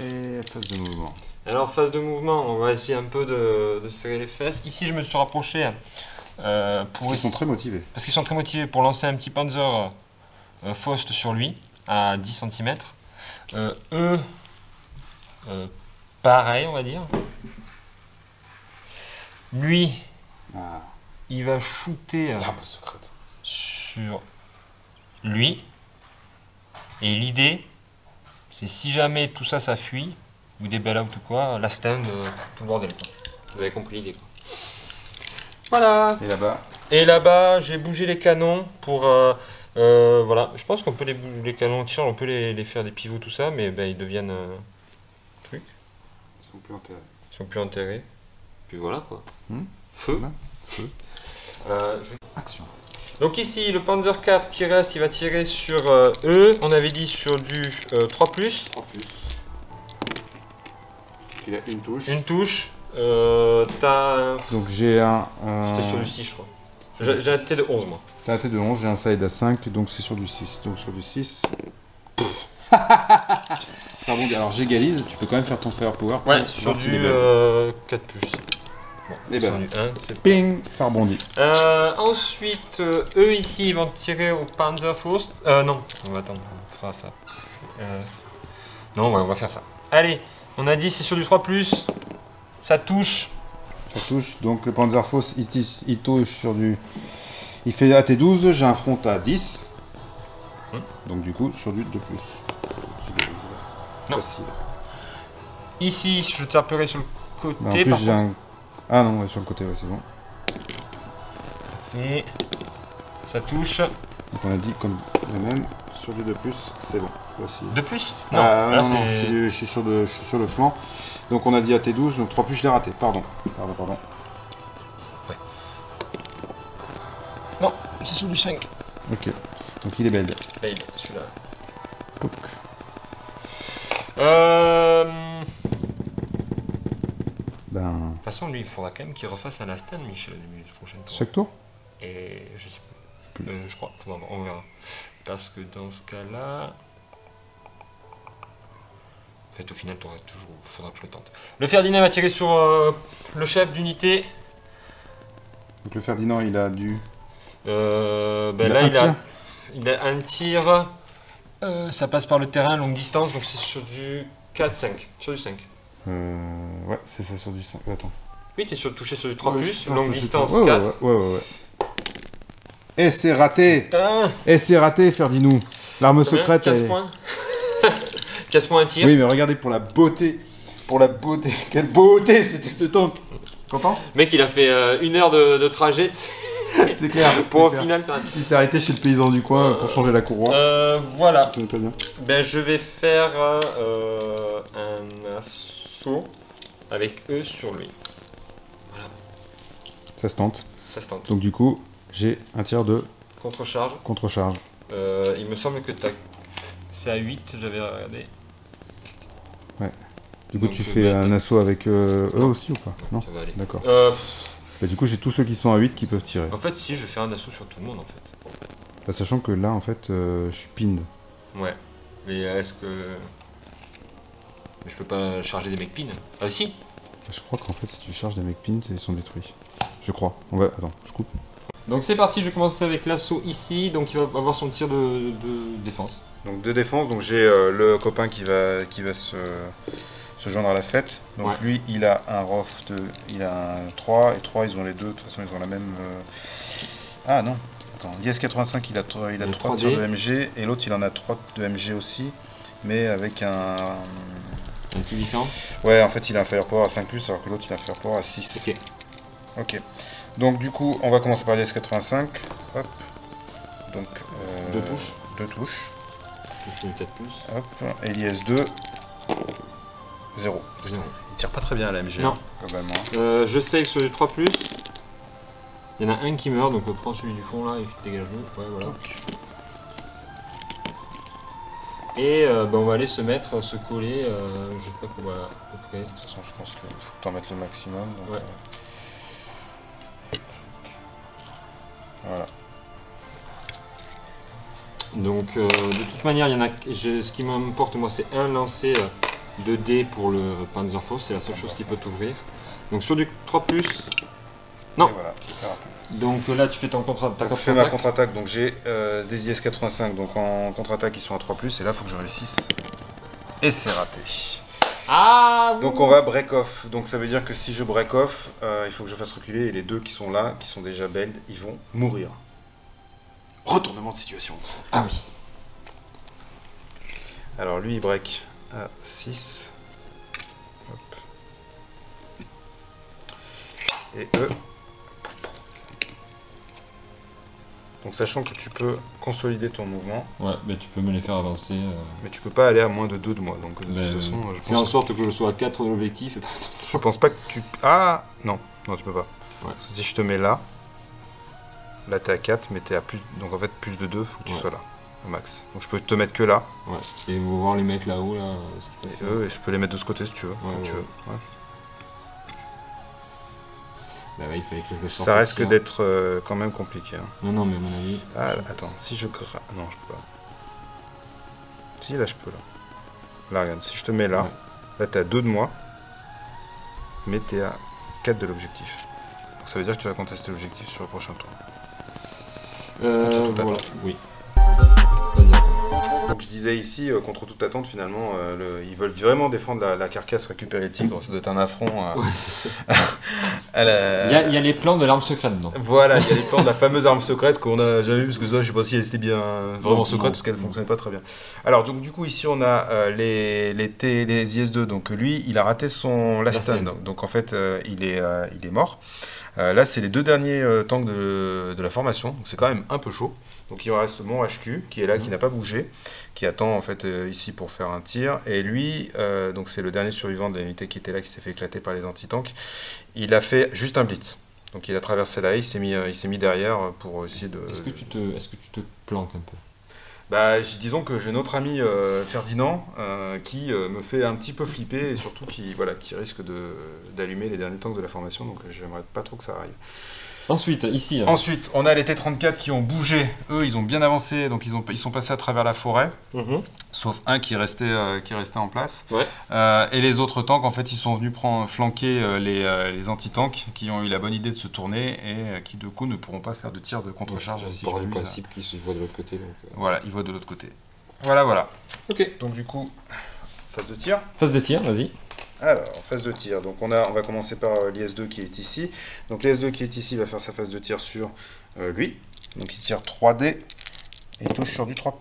S4: Et phase de mouvement.
S1: Alors, phase de mouvement, on va essayer un peu de serrer les fesses. Ici, je me suis rapproché.
S2: Parce qu'ils sont très motivés.
S1: Parce qu'ils sont très motivés pour lancer un petit Panzer Faust sur lui, à 10 cm. Eux, pareil, on va dire. Lui, il va shooter sur lui. Et l'idée, c'est si jamais tout ça, ça fuit, ou des bail-out ou quoi, la stand, tout le bordel. Quoi. Vous avez compris l'idée. Voilà.
S2: Et là-bas?
S1: Et là-bas, j'ai bougé les canons pour... voilà, je pense qu'on peut les canons tir, on peut les faire des pivots, tout ça, mais ils deviennent... truc.
S2: Ils sont plus enterrés.
S1: Ils sont plus enterrés. Puis voilà quoi. Feu.
S2: Feu.
S4: Action.
S1: Donc ici, le Panzer 4 qui reste, il va tirer sur E. On avait dit sur du 3+.
S4: 3+. Il a une touche.
S1: Une touche. T'as...
S4: Donc j'ai un...
S1: J'étais sur du 6, je crois. J'ai un T de 11, moi.
S4: T'as un T de 11, j'ai un side à 5, donc c'est sur du 6. Donc sur du 6... Pardon, alors j'égalise, tu peux quand même faire ton firepower.
S1: Ouais, sur du 4+. Bon,
S4: Et
S1: sur
S4: ben,
S1: du 1, c'est...
S4: Ping, ça rebondit.
S1: Ensuite, eux ici, ils vont tirer au Panzerfaust. Non, on va attendre, on fera ça. Non, ouais, on va faire ça. Allez, on a dit c'est sur du 3+. Ça touche.
S4: Ça touche, donc le Panzerfaust, il touche sur du... Il fait AT12, j'ai un front à 10. Donc du coup, sur du 2+. J'égalise.
S1: Non.
S4: Facile.
S1: Ici, je taperai sur le
S4: Mais en
S1: côté.
S4: plus,
S1: par
S4: j'ai
S1: contre.
S4: un... Ah non, ouais, sur le côté, ouais, c'est bon.
S1: C'est... Ça touche.
S4: Donc on a dit comme la même, sur du 2+, c'est bon. Facile.
S1: 2+.
S4: Ah,
S1: là,
S4: non,
S1: c'est...
S4: je suis sur le flanc. Donc on a dit AT12, donc 3+, je l'ai raté. Pardon.
S1: Non, c'est sur du 5.
S4: Ok. Donc il est belle.
S1: Babe, celui-là.
S4: Pouc.
S1: De
S4: Ben,
S1: toute façon, lui, il faudra quand même qu'il refasse un last stand, Michel, au début du prochain tour.
S4: chaque tour.
S1: Et je sais plus. Je crois, on verra. Parce que dans ce cas-là... En fait, au final, il faudra que je le tente. Le Ferdinand va tirer sur le chef d'unité.
S4: Donc le Ferdinand, il a du...
S1: Il a un tir. Ça passe par le terrain, longue distance, donc c'est sur du 4-5. Sur du 5.
S4: Ouais, c'est ça, sur du 5. Attends.
S1: Oui, t'es touché sur du 3+,
S4: Ouais,
S1: longue
S4: je sais
S1: distance
S4: pas.
S1: 4.
S4: Ouais. Et c'est raté.
S1: Putain.
S4: Et c'est raté, Ferdinand. L'arme secrète,
S1: 15
S4: elle...
S1: points. 15 points un tir.
S4: Oui, mais regardez, pour la beauté. Quelle beauté, ce tank. Content?
S1: Le mec, il a fait 1 heure de trajet
S4: C'est clair.
S1: pour au
S4: c'est clair.
S1: final faire un...
S4: Il s'est arrêté chez le paysan du coin pour changer la courroie.
S1: Voilà.
S4: Ce n'est pas bien.
S1: Ben, je vais faire un assaut avec eux sur lui.
S4: Ça se tente.
S1: Ça se tente.
S4: Donc du coup, j'ai un tir de
S1: Contre-charge.
S4: contre-charge.
S1: Il me semble que c'est à 8, j'avais regardé.
S4: Du coup,
S1: Donc,
S4: tu fais un assaut avec eux aussi ou pas? Non.
S1: Ça va aller.
S4: D'accord. Bah, du coup, j'ai tous ceux qui sont à 8 qui peuvent tirer.
S1: En fait, si, je vais faire un assaut sur tout le monde, en fait.
S4: Bah, sachant que là, en fait, je suis pinned.
S1: Ouais. Mais est-ce que... Mais je peux pas charger des mecs pin. Ah si.
S4: Bah, je crois qu'en fait, si tu charges des mecs pinned, ils sont détruits. Je crois. On va... Attends, je coupe.
S1: Donc c'est parti, je vais commencer avec l'assaut ici. Donc il va avoir son tir de défense.
S2: Donc de défense, donc j'ai le copain qui va se joindre à la fête. Donc
S1: Ouais.
S2: lui, il a un ROF il a un 3 et 3, ils ont les deux. De toute façon, ils ont la même. Ah non. Attends, IS-85, il a 3
S1: 3D.
S2: tirs de MG et l'autre, il en a 3 de MG aussi, mais avec un.
S1: Un petit différent.
S2: Ouais, en fait, il a un firepower à 5+, alors que l'autre, il a un firepower à 6.
S1: Ok.
S2: Ok. Donc du coup, on va commencer par l'IS-85. Hop. Donc.
S1: 2 touches.
S2: 2 touches.
S1: Je fais une 4+.
S2: Hop. Et l'IS-2. 0.
S1: 0.
S2: Il tire pas très bien à la MG.
S1: Non.
S2: Globalement.
S1: Je sais que sur du 3+, il y en a un qui meurt, donc prends celui du fond là et dégage-le. Ouais, voilà. Et on va aller se coller, je sais pas quoi, à peu près.
S2: De toute façon, je pense qu'il faut que tu en mettes le maximum. Donc,
S1: Ouais.
S2: Voilà.
S1: Donc de toute manière, il y en a. Ce qui m'importe moi, c'est un lancer de dés pour le Panzerfaust, c'est la seule chose qui peut t'ouvrir. Donc sur du 3+. Non.
S2: Et voilà, c'est raté.
S1: Donc là, tu fais ton contre-attaque.
S2: Donc, je fais ma contre-attaque, donc j'ai des IS-85, donc en contre-attaque ils sont à 3+, et là il faut que je réussisse. Et c'est raté.
S1: Ah.
S2: Donc on va break off, donc ça veut dire que si je break off, il faut que je fasse reculer, et les deux qui sont là, qui sont déjà belles, ils vont mourir. Retournement de situation.
S1: Ah oui.
S2: Alors lui il break à 6. Hop. Et eux. Donc sachant que tu peux consolider ton mouvement,
S1: Ouais, mais tu peux me les faire avancer.
S2: mais tu peux pas aller à moins de 2 de moi. Donc de
S1: Mais,
S2: toute façon,
S1: fais en sorte que je sois à 4 de l'objectif.
S2: je pense pas que tu... Ah non, non tu peux pas.
S1: Ouais.
S2: Parce que si je te mets là,
S4: Là, t'es à 4, mais t'es à plus. Donc en fait, plus de 2, faut que tu
S1: Ouais.
S4: sois là, au max. Donc je peux te mettre que là.
S1: Ouais. Et vous voir les mecs là-haut, là, ce qu'ils peuvent faire.
S4: Et je peux les mettre de ce côté si tu veux. Comme
S1: Ouais,
S4: tu
S1: ouais.
S4: veux. Ouais.
S1: Bah ouais, il fallait que je le sorte.
S4: Ça risque
S1: aussi, hein.
S4: d'être quand même compliqué. Hein.
S1: Non, non, mais à mon avis.
S4: Ah, attends, si je. Non, je peux pas. Si, là, je peux là. Là, regarde, si je te mets là,
S1: Ouais.
S4: là, t'es à 2 de moi, mais t'es à 4 de l'objectif. Donc ça veut dire que tu vas contester l'objectif sur le prochain tour. Contre toute
S1: Voilà.
S4: attente.
S1: Oui. Vas-y.
S4: Donc je disais ici, contre toute attente, finalement, ils veulent vraiment défendre la carcasse, récupérer le tigre. Ça doit être un affront.
S1: Ouais, c'est ça.
S4: à la-
S1: Il y a les plans de l'arme secrète dedans.
S4: Voilà, il y a les plans de la fameuse arme secrète qu'on n'a jamais vue, parce que ça, je sais pas si elle était bien vraiment
S1: Non,
S4: secrète,
S1: non.
S4: parce qu'elle fonctionnait pas très bien. Alors, donc du coup, ici, on a les IS-2. Donc lui, il a raté son last
S1: Last
S4: stand.
S1: stand.
S4: Donc en fait, il est mort. Là, c'est les 2 derniers tanks de la formation. Donc c'est quand même un peu chaud. Donc il reste mon HQ qui est là, qui n'a pas bougé, qui attend en fait ici pour faire un tir. Et lui, donc c'est le dernier survivant de l'unité qui était là, qui s'est fait éclater par les anti-tanks. Il a fait juste un blitz. Donc il a traversé là, il s'est mis derrière pour essayer de.
S1: Est-ce que tu te planques un peu?
S4: Bah, disons que j'ai notre ami Ferdinand qui me fait un petit peu flipper et surtout qui risque d'allumer les derniers tanks de la formation. Donc j'aimerais pas trop que ça arrive.
S1: Ensuite, ici. Hein.
S4: Ensuite, on a les T-34 qui ont bougé. Eux, ils ont bien avancé, donc ils sont passés à travers la forêt. Sauf un qui restait en place.
S1: Ouais.
S4: Et les autres tanks, en fait, ils sont venus flanquer les anti-tanks qui ont eu la bonne idée de se tourner et qui, du coup, ne pourront pas faire de tir de contre-charge. Si
S1: Par
S4: je
S1: du
S4: m'abuse.
S1: principe qu'ils se voient de l'autre côté. Donc,
S4: Voilà, ils voient de l'autre côté. Voilà.
S1: Ok.
S4: Donc, du coup, phase de tir.
S1: Phase de tir, vas-y.
S4: Alors, phase de tir. Donc, on va commencer par l'IS-2 qui est ici. Donc, l'IS-2 qui est ici va faire sa phase de tir sur lui. Donc, il tire 3D et il touche sur du 3+.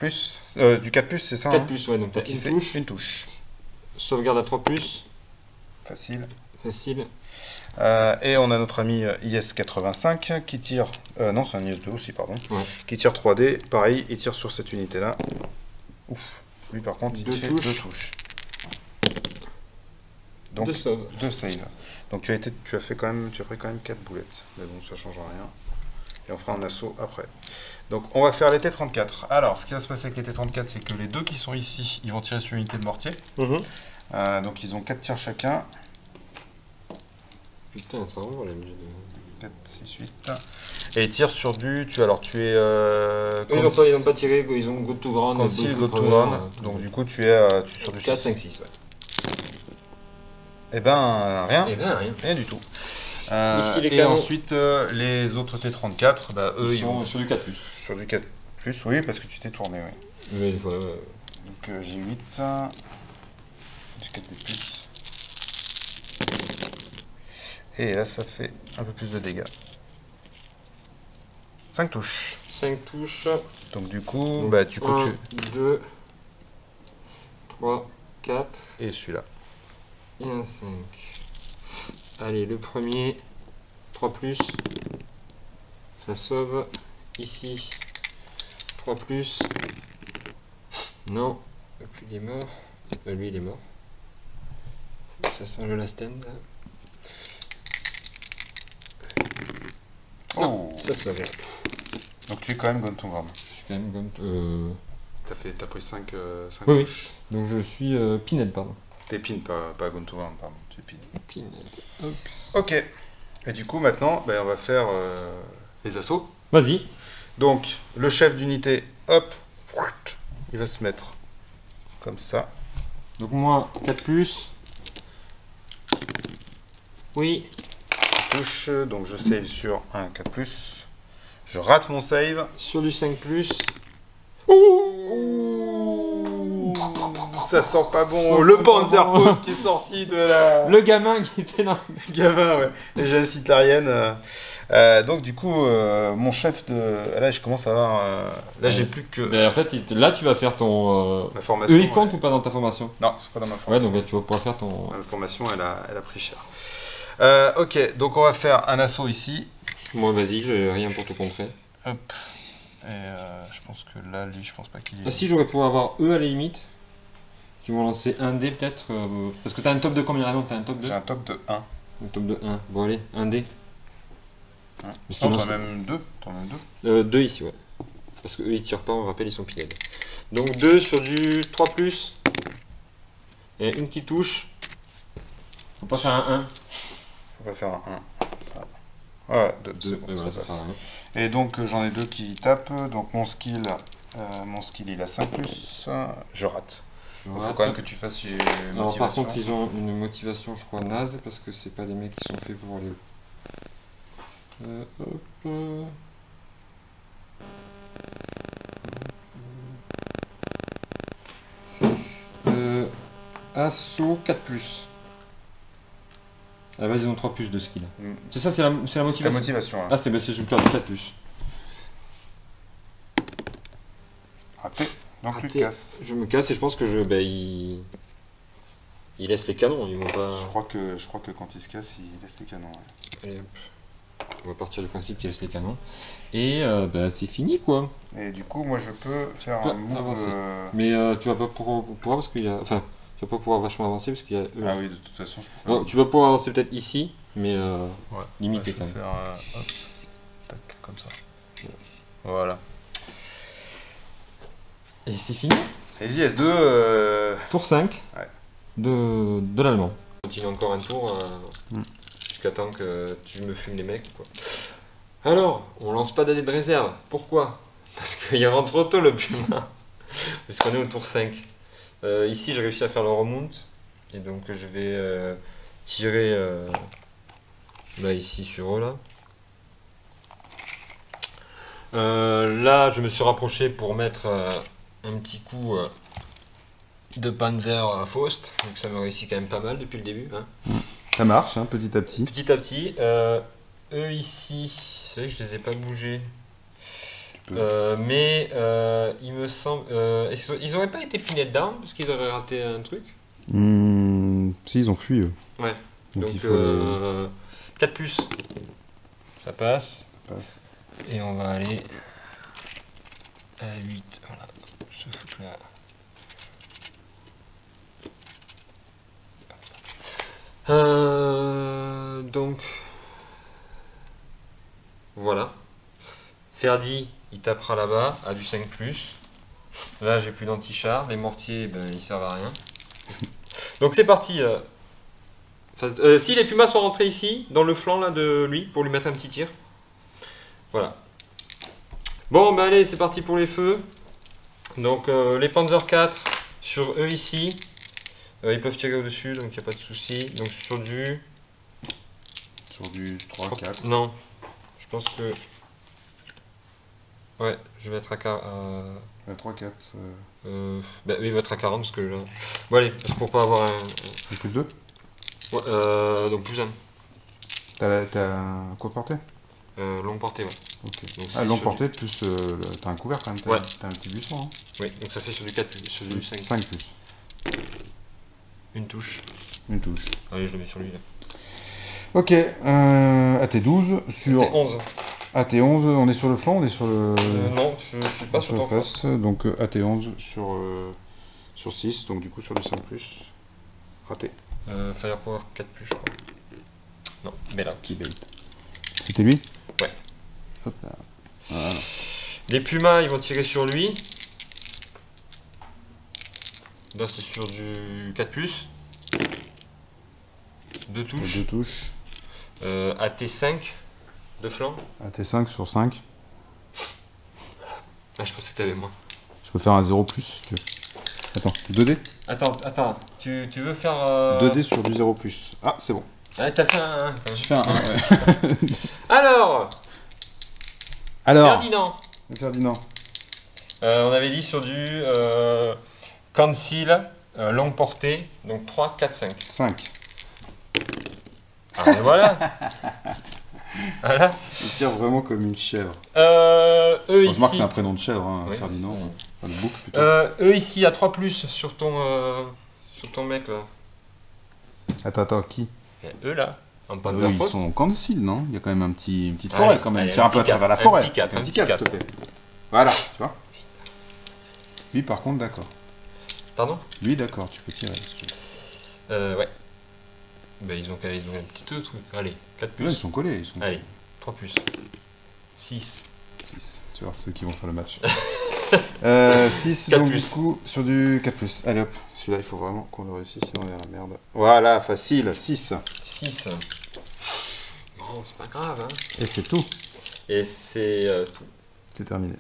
S4: Du 4+, c'est ça
S1: 4
S4: hein
S1: plus, ouais, donc t'as
S4: Donc, il
S1: une
S4: fait
S1: touche.
S4: une touche.
S1: Sauvegarde à 3 plus.
S4: Facile.
S1: Facile.
S4: Et on a notre ami IS-85 qui tire... non, c'est un IS-2 aussi, pardon.
S1: Ouais.
S4: Qui tire 3D. Pareil, il tire sur cette unité-là. Ouf. Lui, par contre, il
S1: Deux
S4: fait
S1: touches.
S4: 2 touches. Donc,
S1: De sauve.
S4: 2 saves. Donc tu as pris quand même 4 boulettes. Mais bon, ça change rien. Et on fera un assaut après. Donc on va faire les T-34. Alors, ce qui va se passer avec les T-34, c'est que les 2 qui sont ici, ils vont tirer sur une unité de mortier. Donc ils ont 4 tirs chacun.
S1: Putain, ça envoie la MG2.
S4: 4, 6, 8. Et ils tirent sur du... Tu es...
S1: Ils n'ont pas tiré, ils ont go to ground.
S4: Conceal, go to
S1: crever,
S4: ground. Donc du coup, tu es sur du
S1: 4,
S4: 6.
S1: 5, 6, ouais.
S4: Eh ben, rien.
S1: Eh bien, rien.
S4: Rien du tout.
S1: Ici, les
S4: et
S1: canons.
S4: ensuite, les autres T-34, bah, eux, ils vont
S1: sur du 4 plus.
S4: sur du 4+, oui, parce que tu t'es tourné, oui.
S1: Mais voilà.
S4: Donc j'ai 8, j'ai 4 des plus. Et là, ça fait un peu plus de dégâts. 5 touches.
S1: 5 touches.
S4: Donc du coup,
S1: Donc,
S4: bah,
S1: 1,
S4: tu...
S1: 2, 3, 4
S4: Et celui-là.
S1: et un 5. Allez, le premier, 3 plus. Ça sauve. Ici, 3 plus. Non, il est mort. Lui, il est mort. Ça sent le last stand. Là. Non,
S4: Oh.
S1: ça sauve.
S4: Donc tu es quand même gone to ground.
S1: Je suis quand même comme.
S4: T'as pris 5
S1: Oui, oui.
S4: touches.
S1: Donc je suis Pinhead, pardon.
S4: T'es pin, pas gone to ground, pardon. Tu es pin.
S1: Pinhead. Hop.
S4: Ok. Et du coup, maintenant, bah, on va faire les assauts.
S1: Vas-y.
S4: Donc, le chef d'unité, hop, il va se mettre comme ça.
S1: Donc moi, 4 plus. Oui.
S4: Touche, donc je save sur un 4+. Je rate mon save.
S1: Sur du 5 plus.
S4: Ça sent pas bon.
S1: Ça
S4: Le
S1: sent
S4: Panzerfaust qui est sorti de la...
S1: Le gamin qui était là.
S4: gamin, ouais. Les jeunes hitlériennes. Donc du coup, mon chef de... Là, je commence à avoir... Là, j'ai plus que...
S1: Ben, en fait, là, tu vas faire ton.
S4: Ma formation...
S1: Eux, ils comptent ou pas dans ta formation?
S4: Non, c'est pas dans ma
S1: Ouais,
S4: formation.
S1: donc là, tu vas pouvoir faire ton.
S4: Ma formation, elle a pris cher. Ok, donc on va faire un assaut ici.
S1: Moi, vas-y, j'ai rien pour te contrer.
S4: Hop. Et je pense que là, lui, je pense pas qu'il...
S1: Ah, si, j'aurais pu avoir eux à la limite. Qui vont lancer un dé peut-être. Parce que t'as un top de combien? Ah non, t'as un top de.
S4: J'ai un top de 1.
S1: Un top de 1. Bon, allez, un dé. Parce qu'ils
S2: Non,
S1: lancent-
S2: t'en as même deux.
S1: Deux ici, ouais. Parce qu'eux ils tirent pas, on rappelle, ils sont pinèdes. Donc 2 sur du 3+. Et une qui touche. Faut pas faire un 1.
S2: Faut pas faire un 1. C'est ça. Ouais, deux, c'est bon,
S1: Voilà,
S2: ça
S1: ça sert à
S2: passe.
S1: rien.
S2: Et donc j'en ai deux qui tapent. Donc mon skill il a 5+. Je rate. Il faut quand même que tu fasses une
S1: Alors
S2: motivation.
S1: par contre ils ont une motivation je crois naze parce que c'est pas des mecs qui sont faits pour aller hop. Assaut 4+. Ah bah ils ont 3+ de skill.
S2: Mm.
S1: C'est ça, c'est la
S2: C'est ta
S1: motivation.
S2: motivation. Hein.
S1: Ah c'est je perds 4+.
S2: Raté. Donc tu te
S1: Raté.
S2: casses.
S1: Je me casse et je pense que ils laissent les canons, ils vont pas...
S2: Je crois que quand il se casse, il laisse les canons. Ouais.
S1: Allez, hop. On va partir du principe qu'il laisse les canons. Et bah, c'est fini quoi.
S2: Et du coup, moi je peux faire
S1: Tu
S2: un
S1: peux
S2: move.
S1: avancer. Mais tu vas pas pouvoir parce qu'il y a... Enfin, tu vas pas pouvoir vachement avancer parce qu'il y a...
S2: Ah oui, de toute façon, je peux.
S1: Non, tu vas pouvoir avancer peut-être ici, mais
S4: Ouais.
S1: limité
S4: Je
S1: quand
S4: vais
S1: même.
S4: faire hop, tac, comme ça. Voilà.
S1: Et c'est fini.
S2: Vas-y, S2.
S1: Tour 5
S2: Ouais.
S1: de l'allemand. On continue encore un tour jusqu'à temps que tu me fumes les mecs quoi. Alors, on lance pas d'année de réserve. Pourquoi? Parce qu'il rentre trop tôt le Puma. Parce qu'on est au tour 5. Ici j'ai réussi à faire le remount. Et donc je vais tirer là ici sur eux là. Là je me suis rapproché pour mettre un petit coup de Panzer Faust. Donc ça me réussit quand même pas mal depuis le début. Hein.
S2: Ça marche, hein, petit à petit.
S1: Petit à petit. Eux ici, c'est vrai que je les ai pas bougés. Mais il me semble. Ils auraient pas été punis d'armes parce qu'ils auraient raté un truc.
S2: Si, ils ont fui eux.
S1: Ouais. Donc
S2: il faut
S1: 4+. Ça passe.
S2: Ça passe.
S1: Et on va aller à 8. Voilà. Ce foutre là. Donc. Voilà. Ferdi, il tapera là-bas à du 5+. Là, j'ai plus d'anti-char. Les mortiers, ben, ils servent à rien. Donc c'est parti. Si les pumas sont rentrés ici, dans le flanc là de lui, pour lui mettre un petit tir. Voilà. Bon, ben allez, c'est parti pour les feux. Donc les Panzer 4 sur eux ici. Ils peuvent tirer au-dessus, donc il n'y a pas de souci. Donc sur du...
S2: Sur du 3, 4.
S1: Non, je pense que... Ouais, je vais être à 40.
S2: 3, 4.
S1: Bah, oui, il va être à 40 parce que là... Bon allez, parce que pour pas avoir un...
S2: Plus 2.
S1: Ouais, donc plus un.
S2: T'as un coup de portée?
S1: Longue portée, ouais.
S2: Ok.
S1: Donc,
S2: Ah,
S1: c'est
S2: longue
S1: sur
S2: portée, plus. T'as un couvert quand même.
S1: Ouais.
S2: T'as un petit buisson. Hein.
S1: Oui, donc ça fait sur du 4, sur du 5.
S2: 5 plus.
S1: Une touche.
S2: Une touche.
S1: Allez, je le mets sur lui là.
S2: Ok. AT12 sur.
S1: C'était 11.
S2: AT11, on est sur le flanc, on est sur le.
S1: Non, je suis pas sur
S2: sur
S1: ton
S2: la
S1: face.
S2: face. Donc AT11 sur 6, donc du coup sur du 5 plus. Raté.
S1: Firepower 4+, je crois. Non, mais là.
S2: Qui bait. C'était lui?
S1: Ouais.
S2: Hop là. Voilà.
S1: Les Pumas, ils vont tirer sur lui. Là, c'est sur du 4+. Deux touches.
S2: 2 touches.
S1: AT5 de flanc.
S2: AT5 sur 5.
S1: Ah, je pensais que t'avais moins.
S2: Je peux faire un 0 plus si tu veux. Attends, 2D?
S1: Attends, tu veux faire...
S2: 2D sur du 0 plus. Ah, c'est bon.
S1: Ah, t'as fait un 1.
S2: Je fais un 1, ouais.
S1: Alors,
S2: Alors,
S1: Ferdinand.
S2: Ferdinand.
S1: On avait dit sur du conceal, longue portée, donc 3, 4, 5.
S2: 5.
S1: Ah, mais voilà. Voilà.
S2: Il tire vraiment comme une chèvre.
S1: Eux
S2: Je
S1: ici.
S2: remarque que c'est un prénom de chèvre, hein,
S1: Oui.
S2: Ferdinand. Enfin, le bouc plutôt.
S1: Eux ici à 3+ sur ton mec là.
S2: Attends, qui?
S1: Et eux là, en
S2: Eux,
S1: Panther
S2: ils
S1: Faust.
S2: sont conceal, non? Il y a quand même une petite
S1: Allez,
S2: forêt quand même.
S1: allez,
S2: Tire un peu à
S1: petit
S2: travers la
S1: cap,
S2: forêt.
S1: un petit cap,
S2: s'il te plaît. Voilà, tu vois. Lui par contre, d'accord.
S1: Pardon?
S2: Lui, d'accord, tu peux tirer. Si tu veux.
S1: Ouais. Ben ils ont un petit truc. Allez, 4+.
S2: Là, ils sont collés.
S1: Allez, 3 puces. 6.
S2: 6. Tu vois ceux qui vont faire le match. 6
S1: 4
S2: donc
S1: plus.
S2: du coup sur du 4+. Allez hop, celui-là il faut vraiment qu'on le réussisse sinon on est dans la merde. Voilà, facile, 6.
S1: 6. Bon, c'est pas grave, hein.
S2: Et c'est tout.
S1: Et c'est tout.
S2: C'est terminé.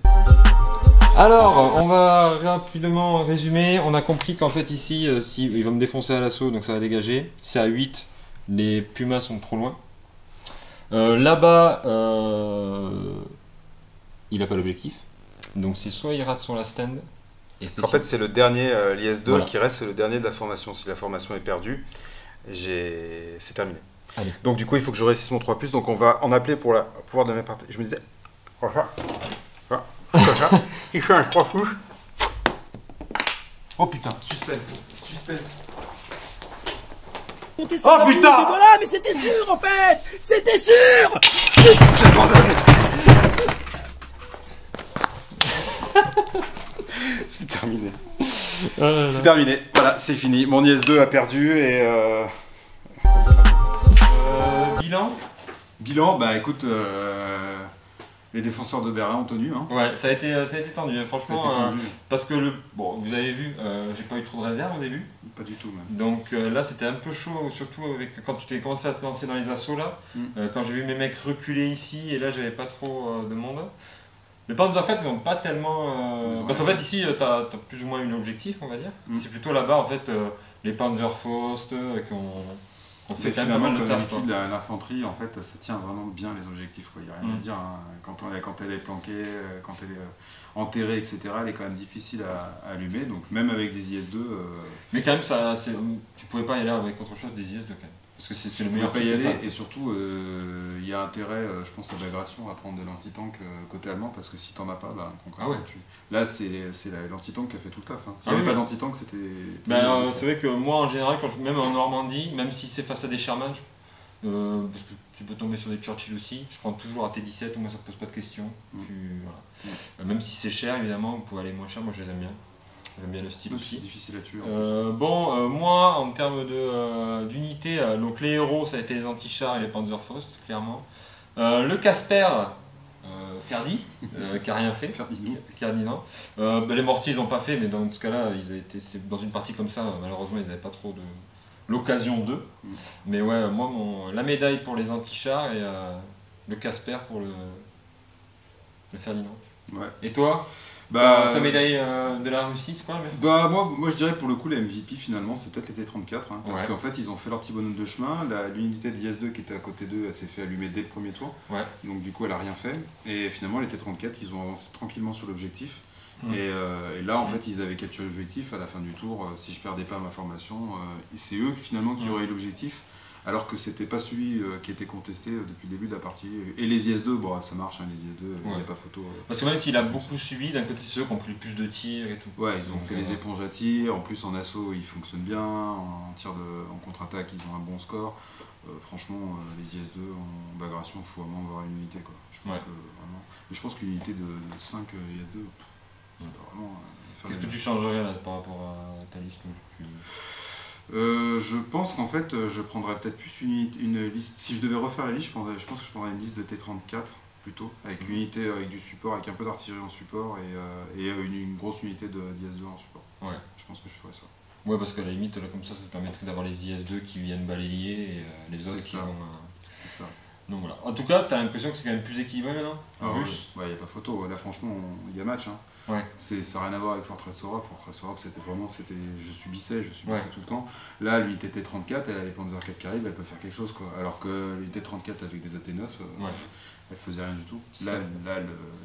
S1: Alors, on va rapidement résumer. On a compris qu'en fait ici, si il va me défoncer à l'assaut, donc ça va dégager. C'est à 8, les pumas sont trop loin. Là-bas, il n'a pas l'objectif. Donc c'est soit il rate son last stand.
S4: En fait, c'est le dernier, l'IS-2
S1: Voilà.
S4: qui reste, c'est le dernier de la formation. Si la formation est perdue, c'est terminé.
S1: Allez.
S4: Donc du coup, il faut que je réussisse mon 3+, donc on va en appeler pour la pouvoir de la même partie. Je me disais... Il fait un 3+.
S1: Oh putain.
S4: Suspense.
S3: Oh
S1: putain
S3: Mais voilà, mais c'était sûr en fait. C'était sûr.
S2: C'est terminé.
S1: C'est
S2: C'est terminé. Voilà, c'est fini. Mon IS-2 a perdu et
S1: bilan.
S2: bilan, bah écoute, les défenseurs de Berlin ont tenu. Hein.
S1: Ouais, ça a été tendu,
S2: Ça a
S1: franchement.
S2: été tendu.
S1: Parce que bon, vous avez vu, j'ai pas eu trop de réserve au début.
S2: Pas du tout même.
S1: Donc là c'était un peu chaud, surtout avec, quand tu t'es commencé à te lancer dans les assauts là, quand j'ai vu mes mecs reculer ici et là j'avais pas trop de monde. Les Panzer 4 ils ont pas tellement... Parce qu'en fait ici t'as plus ou moins eu l'objectif on va dire. C'est plutôt là-bas en fait les Panzer Faust qui ont fait quand même pas
S2: Finalement,
S1: mal de
S2: comme
S1: taf.
S2: d'habitude, l'infanterie, en fait, ça tient vraiment bien les objectifs. Il n'y a rien à dire. Hein. Quand elle est planquée, quand elle est enterrée, etc., elle est quand même difficile à allumer. Donc même avec des IS-2...
S1: Mais quand même tu pouvais pas y aller avec autre chose des IS-2 quand même. Parce que c'est le meilleur
S2: pas y
S1: truc que
S2: aller
S1: t'as.
S2: et surtout il y a intérêt je pense à Bagration à prendre de l'anti-tank côté allemand parce que si t'en as pas bah, concrètement
S1: Ah ouais.
S2: là c'est l'anti-tank qui a fait tout le taf hein. S'il
S1: Ah
S2: n'y avait
S1: oui.
S2: pas d'anti-tank c'était
S1: C'est vrai que moi en général, même en Normandie, même si c'est face à des Sherman, parce que tu peux tomber sur des Churchill aussi, je prends toujours à T17, au moins ça te pose pas de questions. Voilà. Même si c'est cher évidemment, vous pouvez aller moins cher, moi je les aime bien. J'aime bien le style
S2: c'est
S1: aussi.
S2: difficile à tuer en
S1: Moi en termes d'unité, donc les héros ça a été les anti-chars et les Panzerfaust, clairement. Le Casper, Ferdi, qui a rien fait. Ferdinand. Les mortiers ils n'ont pas fait, mais dans ce cas-là, c'est dans une partie comme ça, malheureusement ils n'avaient pas trop de l'occasion d'eux. Mais ouais, moi la médaille pour les anti-chars et le Casper pour le Ferdinand.
S2: Ouais.
S1: Et toi, ta médaille de la Russie, c'est quoi le mec?
S2: Bah moi je dirais pour le coup la MVP finalement c'est peut-être les T34 hein, parce
S1: Ouais.
S2: qu'en fait ils ont fait leur petit bonhomme de chemin, l'unité de l'IS-2 qui était à côté d'eux elle s'est fait allumer dès le premier tour,
S1: Ouais.
S2: donc du coup elle a rien fait et finalement les T34 ils ont avancé tranquillement sur l'objectif et là en fait ils avaient capturé l'objectif à la fin du tour, si je perdais pas ma formation, c'est eux finalement qui auraient eu l'objectif alors que c'était pas celui qui était contesté depuis le début de la partie. Et les IS-2, bon, ça marche, hein, les IS-2, il n'y a pas photo.
S1: Parce que même s'il a beaucoup subi, d'un côté c'est ceux qui ont pris le plus de tirs et tout.
S2: Ouais, ils ont
S1: Donc,
S2: fait les éponges à tir, en plus en assaut ils fonctionnent bien, en contre-attaque ils ont un bon score. Franchement, les IS-2 en Bagration, il faut vraiment avoir une unité. Quoi. Je pense que vraiment... Mais je pense qu'une unité de 5 IS-2, c'est pas vraiment...
S1: Qu'est-ce que tu changerais là par rapport à ta liste
S2: je pense qu'en fait, je prendrais peut-être plus une liste. Si je devais refaire la liste, je pense que je prendrais une liste de T34 plutôt, avec une unité avec du support, avec un peu d'artillerie en support et une grosse unité d'IS-2 en support.
S1: Ouais.
S2: Je pense que je ferais ça.
S1: Ouais, parce qu'à la limite, là, comme ça te permettrait d'avoir les IS-2 qui viennent balayer et les autres qui vont.
S2: C'est ça.
S1: Donc voilà. En tout cas, t'as l'impression que c'est quand même plus équilibré maintenant
S2: Ah ouais, il n'y a pas photo. Là, franchement, il y a match. Hein.
S1: Ouais.
S2: Ça n'a rien à voir avec Fortress Europe. Fortress Europe, c'était vraiment, je subissais tout le temps. Là, l'unité T34, elle a les Panzer 4 qui arrivent, elle peut faire quelque chose, quoi. Alors que l'unité 34 avec des AT9, elle faisait rien du tout. Là,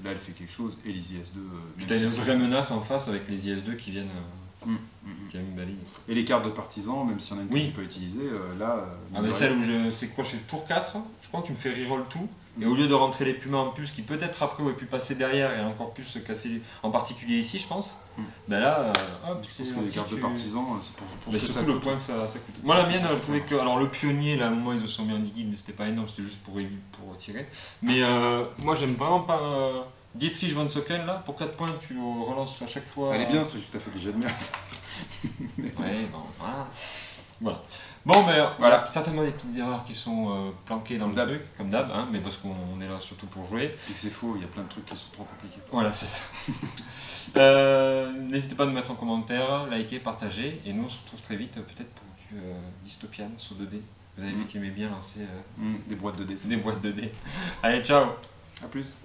S2: elle fait quelque chose. Et les IS-2.
S1: Puis t'as une vraie menace en face avec les IS-2 qui viennent. Qui viennent balayer.
S2: Et les cartes de partisans, même si on a une que je peux utiliser, là.
S1: Ah, mais celle où c'est quoi, c'est tour 4, je crois que tu me fais reroll tout. Et au lieu de rentrer les pumas en plus, qui peut-être après auraient pu passer derrière et encore plus se casser, en particulier ici, je pense, ben là,
S2: je pense que les cartes de partisans, c'est pour
S1: mais
S2: ce que
S1: surtout
S2: ça
S1: le point que ça coûte. Moi, la mienne, je trouvais que. Alors, le pionnier, là, à un moment, ils se sont mis en guide, mais c'était pas énorme, c'était juste pour tirer. Mais moi, j'aime vraiment pas. Dietrich von Socken, là, pour 4 points, tu relances à chaque fois.
S2: Elle est bien, c'est juste que t'as fait des jets de merde.
S1: Ouais, bon, voilà. Voilà. Bon, ben voilà, certainement des petites erreurs qui sont planquées dans le truc, comme d'hab, hein, mais parce qu'on est là surtout pour jouer.
S2: Et que c'est faux, il y a plein de trucs qui sont trop compliqués.
S1: Voilà, c'est ça. N'hésitez pas à nous mettre en commentaire, liker, partager, et nous on se retrouve très vite, peut-être pour du Dystopian sur 2D. Vous avez vu qu'il aimait bien lancer
S2: Des boîtes de dés.
S1: des boîtes 2D. Allez, ciao!
S2: A plus.